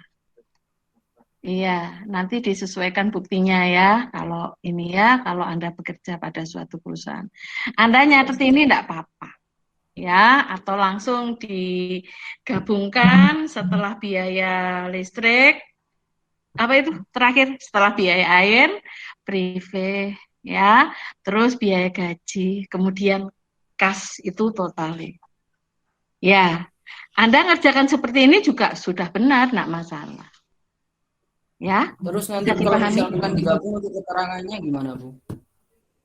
[SPEAKER 1] Iya, nanti disesuaikan buktinya ya. Kalau ini ya, kalau Anda bekerja pada suatu perusahaan. Anda nyatet ini nggak apa-apa. Ya, atau langsung digabungkan setelah biaya listrik. Apa itu terakhir? Setelah biaya air, privé, ya. Terus biaya gaji, kemudian kas itu totalnya. Ya, Anda ngerjakan seperti ini juga sudah benar, enggak masalah. Ya,
[SPEAKER 3] Terus nanti
[SPEAKER 1] bisa
[SPEAKER 3] kalau
[SPEAKER 1] dipahami?
[SPEAKER 3] misalkan digabung untuk keterangannya gimana, Bu?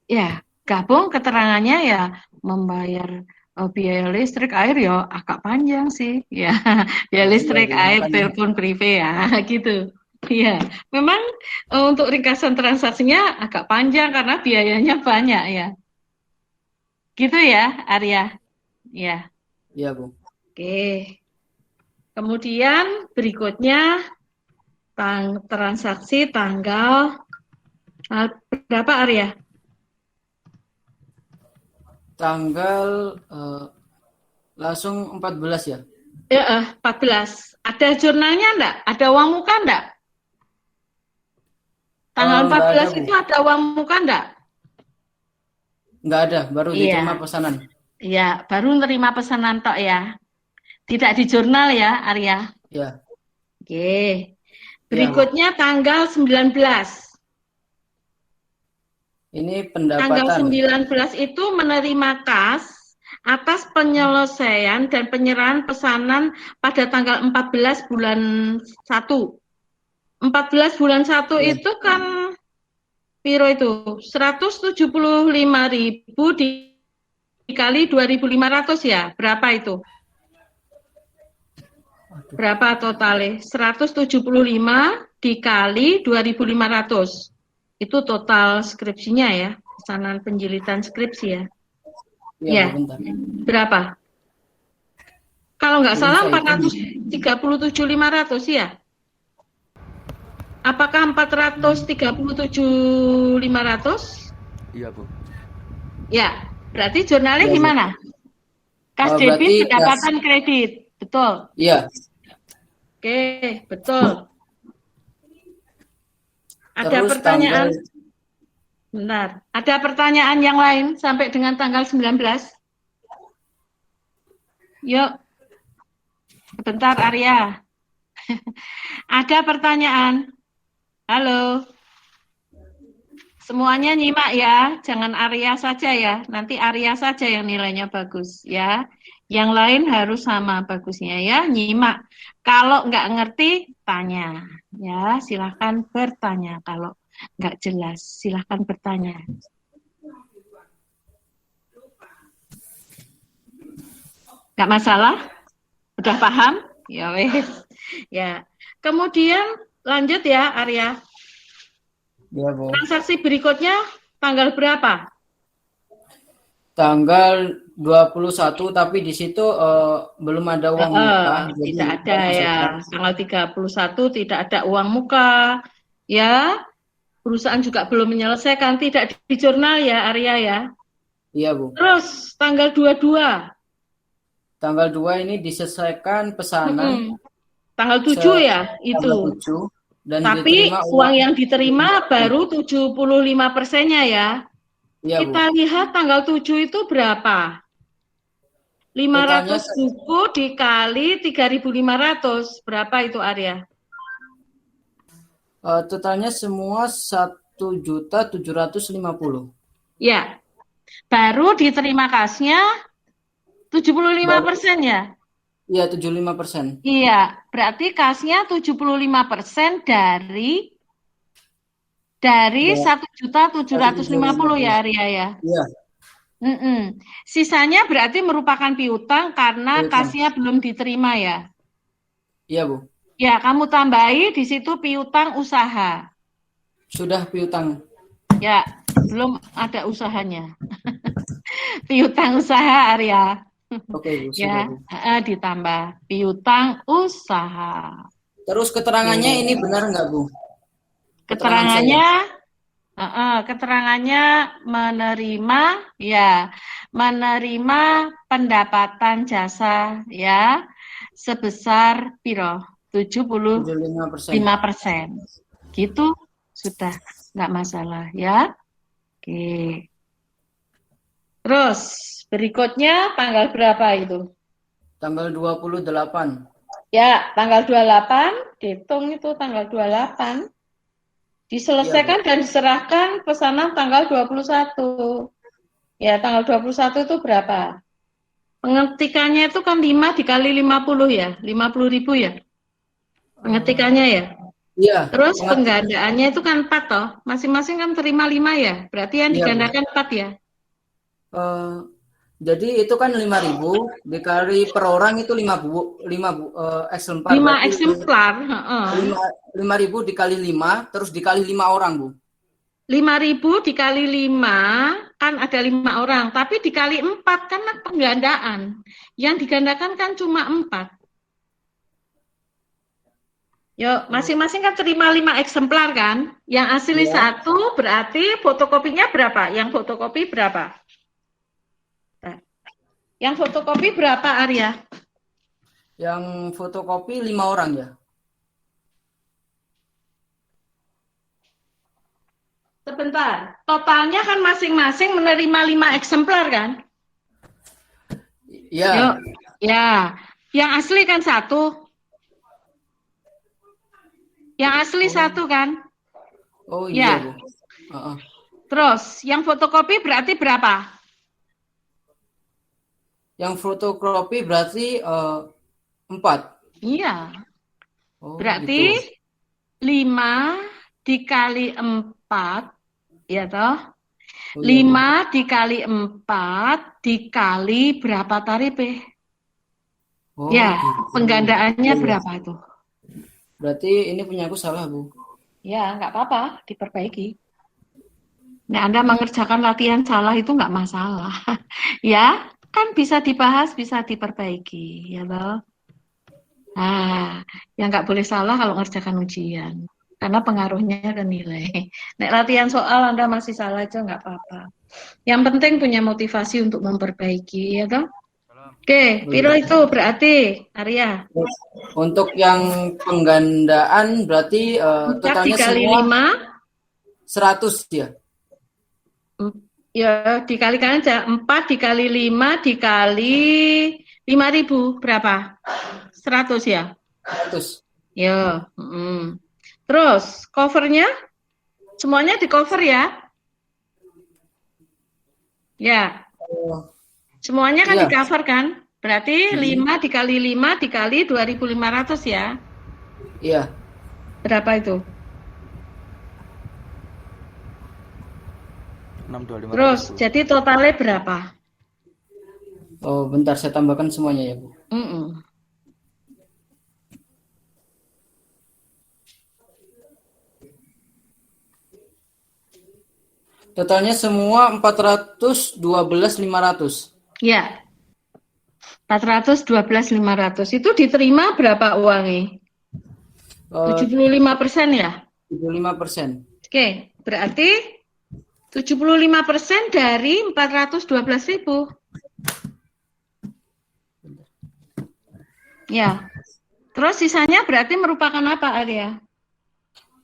[SPEAKER 1] Ya, gabung keterangannya ya membayar biaya listrik, air ya agak panjang sih. Ya, biaya
[SPEAKER 3] Iya,
[SPEAKER 1] listrik,
[SPEAKER 3] Bu,
[SPEAKER 1] air,
[SPEAKER 3] makanya.
[SPEAKER 1] telepon privé ya, gitu. Iya, memang untuk ringkasan transaksinya agak panjang karena biayanya banyak ya. Gitu ya, Arya. Ya,
[SPEAKER 3] Iya, Bu.
[SPEAKER 1] oke. Kemudian berikutnya transaksi tanggal berapa Arya?
[SPEAKER 3] Tanggal langsung 14 ya?
[SPEAKER 1] Ya, 14. Ada jurnalnya enggak? Ada uang muka enggak? Tanggal
[SPEAKER 3] Nggak ada,
[SPEAKER 1] 14
[SPEAKER 3] Bu.
[SPEAKER 1] itu ada uang muka enggak?
[SPEAKER 3] Nggak ada, baru diterima
[SPEAKER 1] Iya.
[SPEAKER 3] pesanan.
[SPEAKER 1] Iya, baru nerima pesanan tok ya. Tidak di jurnal ya, Arya.
[SPEAKER 3] Ya,
[SPEAKER 1] Oke.
[SPEAKER 3] iya, Bu.
[SPEAKER 1] Berikutnya tanggal 19.
[SPEAKER 3] Ini
[SPEAKER 1] Tanggal
[SPEAKER 3] pendapatan.
[SPEAKER 1] 19 itu menerima kas atas penyelesaian dan penyerahan pesanan pada tanggal 14 bulan 1. 14 bulan 1
[SPEAKER 3] Ya.
[SPEAKER 1] itu kan piro itu? 175.000 dikali 2.500 ya. Berapa itu? Berapa totalnya? 175 dikali 2.500. Itu total skripsinya ya. Pesanan penjilitan skripsi ya.
[SPEAKER 3] Iya,
[SPEAKER 1] Ya.
[SPEAKER 3] Bu, bentar.
[SPEAKER 1] Berapa? Kalau nggak
[SPEAKER 3] Belum
[SPEAKER 1] salah
[SPEAKER 3] saya hitung.
[SPEAKER 1] 437.500 ya. Apakah 437.500?
[SPEAKER 2] Iya, Bu.
[SPEAKER 1] Ya, berarti jurnalnya
[SPEAKER 3] Iya, Bu.
[SPEAKER 1] gimana? Kas
[SPEAKER 3] Berarti
[SPEAKER 1] debit,
[SPEAKER 3] kas.
[SPEAKER 1] pendapatan kredit. Betul.
[SPEAKER 3] Iya.
[SPEAKER 1] Oke, betul. Ada
[SPEAKER 3] Terus
[SPEAKER 1] pertanyaan?
[SPEAKER 3] tanggal
[SPEAKER 1] Benar. Ada pertanyaan yang lain sampai dengan tanggal 19? Yuk. Sebentar, Arya. Ada pertanyaan? Halo. Semuanya nyimak ya, jangan Arya saja ya. Nanti Arya saja yang nilainya bagus ya. Yang lain harus sama bagusnya ya, nyimak. Kalau nggak ngerti, tanya. Ya, silahkan bertanya. Kalau nggak jelas, silahkan bertanya. Nggak masalah? Udah paham? Ya wes. Ya. Kemudian lanjut ya, Arya.
[SPEAKER 3] ya, Bu.
[SPEAKER 1] Transaksi berikutnya tanggal berapa?
[SPEAKER 3] Tanggal 21 tapi di situ belum ada uang muka. Jadi
[SPEAKER 1] Tidak ada ya. Tanggal 31 tidak ada uang muka. Ya. Perusahaan juga belum menyelesaikan, tidak di jurnal ya, Arya ya.
[SPEAKER 3] Iya, Bu.
[SPEAKER 1] Terus tanggal 22.
[SPEAKER 3] Tanggal 2 ini diselesaikan pesanan.
[SPEAKER 1] Tanggal 7 ya, itu.
[SPEAKER 3] Tanggal 7 dan
[SPEAKER 1] Tapi
[SPEAKER 3] diterima
[SPEAKER 1] uang yang diterima baru 75%-nya ya.
[SPEAKER 3] Iya, Bu.
[SPEAKER 1] Kita lihat tanggal 7 itu berapa? 500 buku dikali 3.500. Berapa itu, Arya?
[SPEAKER 3] Totalnya semua 1.750.000.
[SPEAKER 1] Ya. Baru diterima kasnya 75% ya?
[SPEAKER 3] Iya, 75%.
[SPEAKER 1] Iya, berarti kasnya 75% dari 1.750.000 ya, Arya ya.
[SPEAKER 3] Iya.
[SPEAKER 1] Sisanya berarti merupakan piutang karena
[SPEAKER 3] Piutang.
[SPEAKER 1] kasnya belum diterima ya.
[SPEAKER 3] Iya, Bu.
[SPEAKER 1] Ya, kamu tambahi di situ piutang usaha.
[SPEAKER 3] Sudah piutang.
[SPEAKER 1] Ya, belum ada usahanya. Piutang usaha, Arya.
[SPEAKER 3] Oke, Bu. Sudah,
[SPEAKER 1] Ya,
[SPEAKER 3] Bu.
[SPEAKER 1] ditambah piutang usaha.
[SPEAKER 3] Terus keterangannya ini benar nggak, Bu?
[SPEAKER 1] Keterangannya Keterangannya menerima pendapatan jasa ya sebesar piro 75%. Gitu sudah nggak masalah ya. Oke. Terus berikutnya tanggal berapa itu?
[SPEAKER 3] Tanggal 28.
[SPEAKER 1] Ya, tanggal 28, dihitung itu tanggal 28. Diselesaikan dan diserahkan pesanan tanggal 21. Ya, tanggal 21 itu berapa? Pengetikannya itu kan 5 dikali 50 ya, 50.000 ya. Pengetikannya ya.
[SPEAKER 3] Iya.
[SPEAKER 1] Terus penggandaannya itu kan 4 toh. Masing-masing kan terima 5 ya. Berarti yang digandakan 4 ya.
[SPEAKER 3] Jadi itu kan 5.000 dikali per orang itu 5 eksemplar.
[SPEAKER 1] 5 eksemplar.
[SPEAKER 3] 5.000 dikali 5 terus dikali 5 orang, Bu.
[SPEAKER 1] 5.000 dikali 5 kan ada 5 orang, tapi dikali 4 kan penggandaan. Yang digandakan kan cuma 4. Yuk, masing-masing kan terima 5 eksemplar kan? Yang asli 1 berarti fotokopinya berapa? Yang fotokopi berapa? Yang fotokopi berapa, Arya?
[SPEAKER 3] Yang fotokopi 5 orang ya.
[SPEAKER 1] Sebentar, totalnya kan masing-masing menerima 5 eksemplar kan?
[SPEAKER 3] Iya.
[SPEAKER 1] Ya, yang asli kan 1. Yang asli 1 kan?
[SPEAKER 3] Oh iya, Bu.
[SPEAKER 1] Terus, yang fotokopi berarti berapa?
[SPEAKER 3] Yang fotokopi berarti 4.
[SPEAKER 1] Iya. Berarti gitu. 5 dikali 4, ya toh? 5 dikali 4 dikali berapa tarifnya? Ya, gitu. Penggandaannya berapa itu?
[SPEAKER 3] Berarti ini punya aku salah, Bu.
[SPEAKER 1] Ya, nggak apa-apa, diperbaiki. Nah, Anda mengerjakan latihan salah itu nggak masalah. Ya, kan bisa dibahas, bisa diperbaiki, ya toh? Nah, yang nggak boleh salah kalau ngerjakan ujian, karena pengaruhnya ke nilai. Nek latihan soal Anda masih salah aja nggak apa-apa. Yang penting punya motivasi untuk memperbaiki, ya toh? Oke, piro itu berarti, Arya?
[SPEAKER 3] Untuk yang penggandaan berarti totalnya
[SPEAKER 1] dikali
[SPEAKER 3] semua
[SPEAKER 1] 5
[SPEAKER 3] 100 ya.
[SPEAKER 1] Ya, dikalikan aja 4 dikali 5 dikali 5.000 berapa? 100 ya?
[SPEAKER 3] 100.
[SPEAKER 1] Ya. Terus covernya semuanya di cover ya? Ya. Semuanya kan di cover kan? Berarti 5 dikali 5 dikali 2.500 ya?
[SPEAKER 3] Iya.
[SPEAKER 1] Berapa itu?
[SPEAKER 2] 625.
[SPEAKER 1] Terus jadi totalnya berapa?
[SPEAKER 3] Oh, bentar saya tambahkan semuanya ya, Bu. Totalnya semua 412.500.
[SPEAKER 1] Ya. 412.500 itu diterima berapa uangnya? 75% ya?
[SPEAKER 3] 75%.
[SPEAKER 1] Oke, berarti 75% dari 412.000. Ya. Terus sisanya berarti merupakan apa, Arya?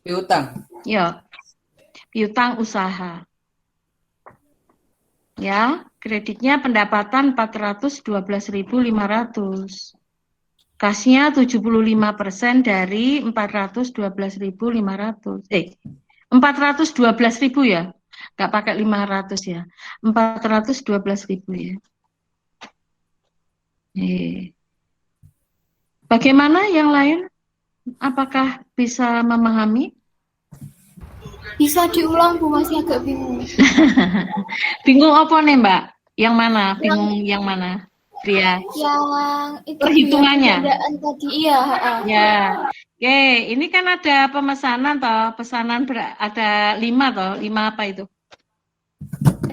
[SPEAKER 3] Piutang.
[SPEAKER 1] Ya. Piutang usaha. Ya, kreditnya pendapatan 412.500. Kasnya 75% dari 412.500. 412.000 ya. Nggak pakai 500 ya. 412.000 ya. Bagaimana yang lain? Apakah bisa memahami?
[SPEAKER 5] Bisa diulang, Bu, masih agak bingung.
[SPEAKER 1] Bingung apa nih, Mbak? Yang mana? Bingung yang mana? Ria.
[SPEAKER 5] Yang itu
[SPEAKER 1] perhitungannya.
[SPEAKER 5] Tadi iya,
[SPEAKER 1] Ya. Oke, ini kan ada pemesanan toh, pesanan ada 5 toh, 5 apa itu?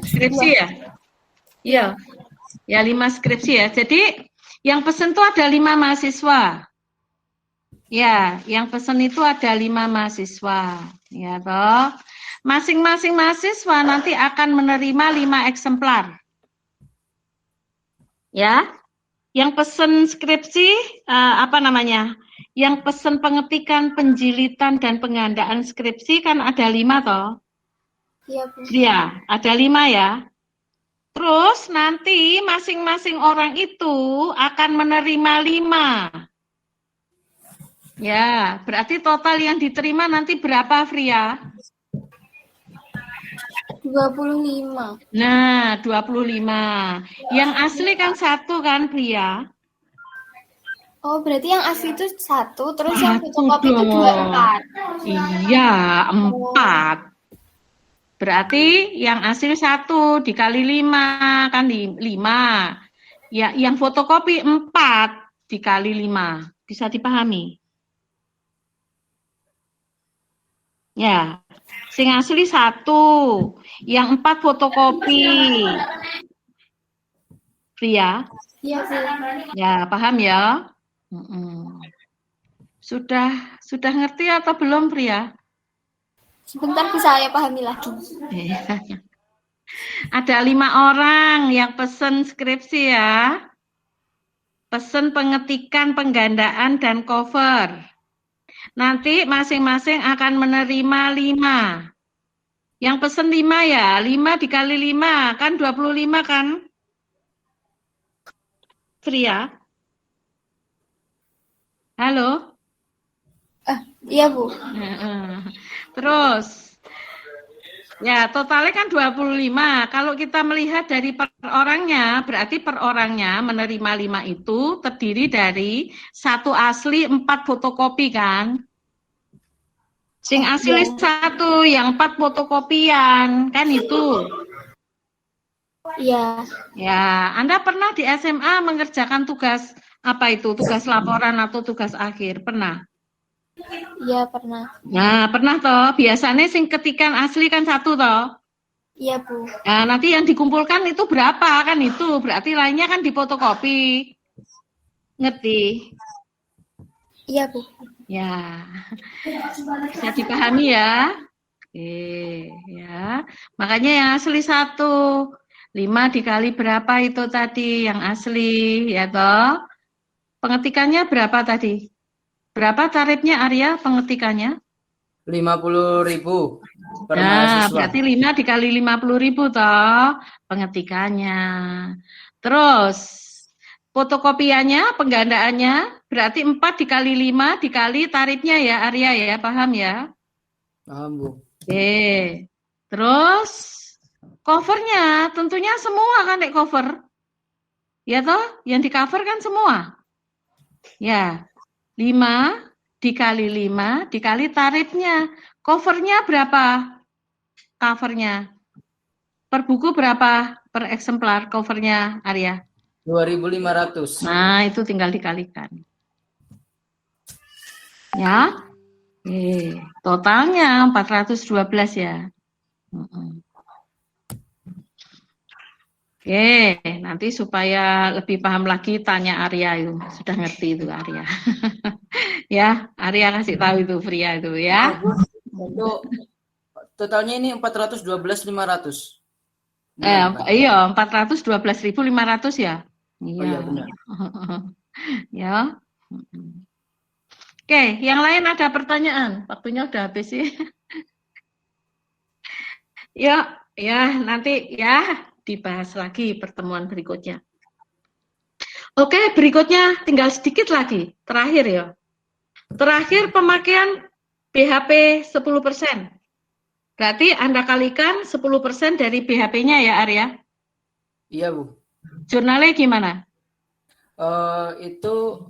[SPEAKER 1] Skripsi ya? Iya. Ya 5 skripsi ya. Jadi yang pesen tuh ada 5 mahasiswa. Ya, yang pesen itu ada 5 mahasiswa, ya toh. Masing-masing mahasiswa nanti akan menerima 5 eksemplar. Ya, yang pesen skripsi, yang pesen pengetikan, penjilitan, dan penggandaan skripsi kan ada 5 toh?
[SPEAKER 5] Iya, Bu.
[SPEAKER 1] Iya, ada 5 ya. Terus nanti masing-masing orang itu akan menerima 5. Ya, berarti total yang diterima nanti berapa, Fria?
[SPEAKER 5] 25.
[SPEAKER 1] Nah, 25. Yang asli kan 1 kan, Fria?
[SPEAKER 5] Oh, berarti yang asli itu 1, terus yang
[SPEAKER 1] 1
[SPEAKER 5] fotokopi itu
[SPEAKER 1] dong.
[SPEAKER 5] 24.
[SPEAKER 1] Iya, 4. Berarti yang asli 1 dikali 5, kan 5. Ya, yang fotokopi 4 dikali 5. Bisa dipahami? Ya, sing asli 1, yang 4 fotokopi. Pria?
[SPEAKER 5] Iya, Bu.
[SPEAKER 1] Ya, paham ya? Sudah ngerti atau belum, Pria?
[SPEAKER 5] Sebentar bisa saya pahami lagi.
[SPEAKER 1] Ada 5 orang yang pesen skripsi ya. Pesen pengetikan, penggandaan, dan cover. Nanti masing-masing akan menerima 5. Yang pesen 5 ya, 5 dikali 5, kan 25 kan? Pria? Halo?
[SPEAKER 5] Iya, Bu.
[SPEAKER 1] Terus, ya totalnya kan 25. Kalau kita melihat dari per orangnya, berarti per orangnya menerima 5 itu terdiri dari 1 asli, 4 fotokopi kan? Sing asli 1, yang 4 fotokopian, kan itu?
[SPEAKER 5] Iya.
[SPEAKER 1] Ya, Anda pernah di SMA mengerjakan tugas apa itu? Tugas laporan atau tugas akhir? Pernah?
[SPEAKER 5] Iya, pernah.
[SPEAKER 1] Nah, pernah toh. Biasanya sing ketikan asli kan 1 toh.
[SPEAKER 5] Iya, Bu.
[SPEAKER 1] Nah, nanti yang dikumpulkan itu berapa kan itu? Berarti lainnya kan difotokopi. Ngerti?
[SPEAKER 5] Iya, Bu.
[SPEAKER 1] Ya. Bisa dipahami ya? Oke, ya. Makanya yang asli 1. 5 dikali berapa itu tadi yang asli, ya toh? Pengetikannya berapa tadi? Berapa tarifnya Arya pengetikannya?
[SPEAKER 3] 50.000 per
[SPEAKER 1] Nah,
[SPEAKER 3] mahasiswa.
[SPEAKER 1] berarti 5 dikali 50.000 toh pengetikannya. Terus fotokopiannya, penggandaannya berarti 4 dikali 5 dikali tarifnya ya Arya ya, paham ya?
[SPEAKER 3] Paham, Bu.
[SPEAKER 1] Oke. Terus covernya tentunya semua kan dek cover. Ya toh, yang di cover kan semua. Ya. 5 dikali 5 dikali tarifnya. Covernya berapa? Covernya. Per buku berapa per eksemplar covernya Arya?
[SPEAKER 3] 2.500.
[SPEAKER 1] Nah, itu tinggal dikalikan. Ya. Totalnya 412 ya. Oke, nanti supaya lebih paham lagi tanya Arya itu. Sudah ngerti itu Arya. Ya, Arya kasih tahu itu Fria itu ya.
[SPEAKER 3] Untuk totalnya ini 412.500.
[SPEAKER 1] Iya, 412.500 ya. Iya.
[SPEAKER 3] Oh iya benar.
[SPEAKER 1] Ya. Oke, yang lain ada pertanyaan? Waktunya udah habis sih. Ya, nanti ya dibahas lagi pertemuan berikutnya. Oke, berikutnya tinggal sedikit lagi. Terakhir ya. Terakhir pemakaian BHP 10%. Berarti Anda kalikan 10% dari BHP-nya ya, Arya?
[SPEAKER 3] Iya, Bu.
[SPEAKER 1] Jurnalnya gimana?
[SPEAKER 3] Itu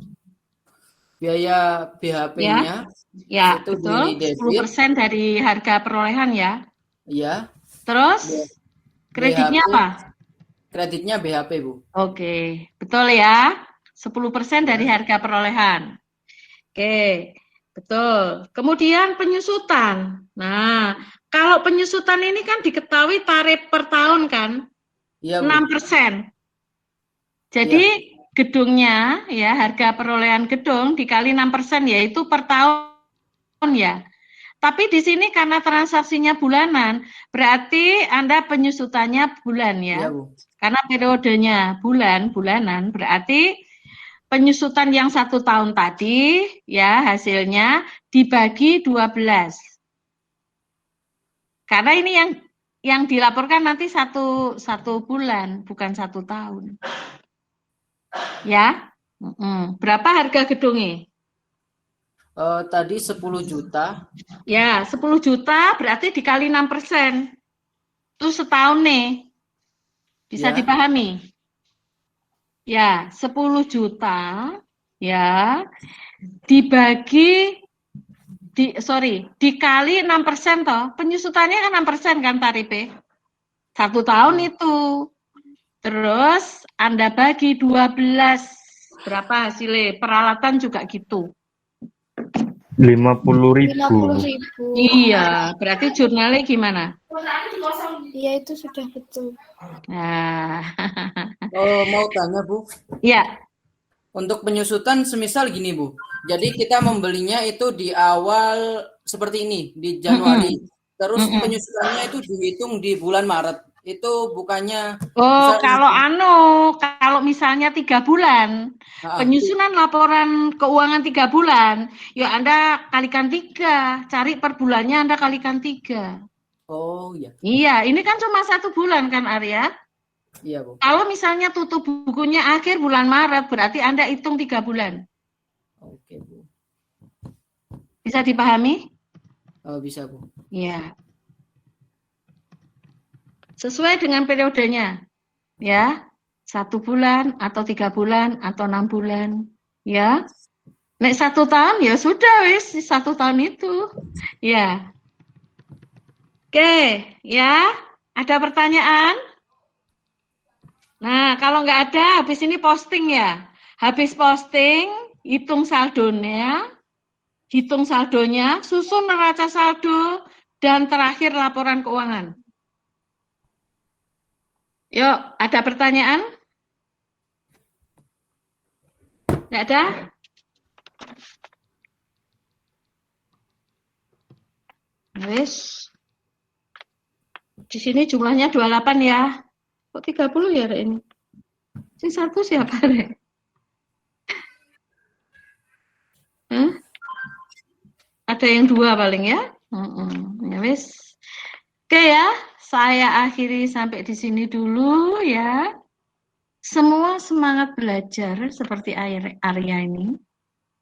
[SPEAKER 3] biaya BHP-nya
[SPEAKER 1] ya
[SPEAKER 3] itu
[SPEAKER 1] betul.
[SPEAKER 3] di debit.
[SPEAKER 1] 10% dari harga perolehan ya.
[SPEAKER 3] Iya.
[SPEAKER 1] Terus kreditnya
[SPEAKER 3] BHP,
[SPEAKER 1] apa?
[SPEAKER 3] Kreditnya BHP, Bu.
[SPEAKER 1] Oke, betul ya. 10% dari harga perolehan. Oke, betul. Kemudian penyusutan. Nah, kalau penyusutan ini kan diketahui tarif per tahun kan?
[SPEAKER 3] Iya, Bu.
[SPEAKER 1] 6%. Jadi gedungnya ya harga perolehan gedung dikali 6% yaitu per tahun ya. Tapi di sini karena transaksinya bulanan, berarti Anda penyusutannya bulan ya.
[SPEAKER 3] Iya, Bu.
[SPEAKER 1] Karena periodenya bulanan, berarti penyusutan yang 1 tahun tadi ya hasilnya dibagi 12. Karena ini yang dilaporkan nanti satu bulan, bukan 1 tahun. Ya, berapa harga gedungnya?
[SPEAKER 3] Tadi 10 juta.
[SPEAKER 1] Ya, 10 juta berarti dikali 6%. Itu setahun nih. Bisa
[SPEAKER 3] Ya.
[SPEAKER 1] dipahami? Ya, 10 juta ya dibagi dikali 6% toh. Penyusutannya kan 6% kan tarifnya. 1 tahun itu. Terus Anda bagi 12. Berapa hasilnya? Peralatan juga gitu.
[SPEAKER 6] 50.000.
[SPEAKER 5] 50.000.
[SPEAKER 1] Iya, berarti jurnalnya gimana?
[SPEAKER 5] Iya, itu sudah betul.
[SPEAKER 1] Nah,
[SPEAKER 3] Mau tanya, Bu.
[SPEAKER 1] ya.
[SPEAKER 3] Untuk penyusutan semisal gini, Bu. Jadi kita membelinya itu di awal seperti ini, di Januari. Terus penyusutannya itu dihitung di bulan Maret. Itu bukannya
[SPEAKER 1] kalau misalnya 3 bulan, penyusunan laporan keuangan 3 bulan, ya Anda kalikan 3, cari per bulannya Anda kalikan 3.
[SPEAKER 3] Oh iya.
[SPEAKER 1] Iya, ini kan cuma 1 bulan kan Arya?
[SPEAKER 3] Iya, Bu.
[SPEAKER 1] Kalau misalnya tutup bukunya akhir bulan Maret, berarti Anda hitung 3 bulan.
[SPEAKER 3] Oke, Bu.
[SPEAKER 1] Bisa dipahami?
[SPEAKER 3] Oh, bisa, Bu.
[SPEAKER 1] Iya. Sesuai dengan periodenya. Ya, 1 bulan atau 3 bulan atau 6 bulan. Ya. Nek 1 tahun ya sudah wis 1 tahun itu. Ya. Oke, ya. Ada pertanyaan? Nah, kalau nggak ada, habis ini posting ya. Habis posting, hitung saldonya, susun neraca saldo, dan terakhir laporan keuangan. Yuk, ada pertanyaan? Nggak ada? Wis. Di sini jumlahnya 28 ya. Kok 30 ya Rek, ini? Si 1 siapa Rek? Ada yang 2 paling ya? Ya wis. Oke ya, saya akhiri sampai di sini dulu ya. Semua semangat belajar seperti Arya ini.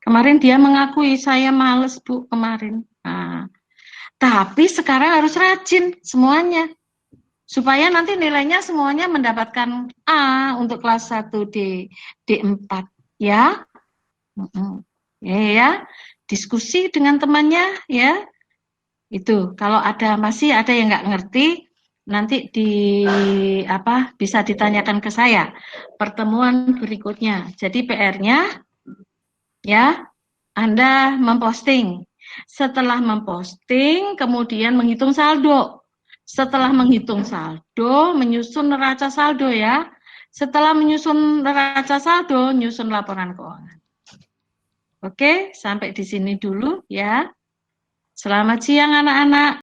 [SPEAKER 1] Kemarin dia mengakui saya males Bu kemarin. Nah, tapi sekarang harus rajin semuanya. Supaya nanti nilainya semuanya mendapatkan A untuk kelas 1D, D4 ya. Ya, diskusi dengan temannya ya. Itu kalau masih ada yang nggak ngerti, nanti bisa ditanyakan ke saya pertemuan berikutnya. Jadi PR-nya ya Anda memposting. Setelah memposting kemudian menghitung saldo. Setelah menghitung saldo, menyusun neraca saldo ya. Setelah menyusun neraca saldo, nyusun laporan keuangan. Oke, sampai di sini dulu ya. Selamat siang anak-anak.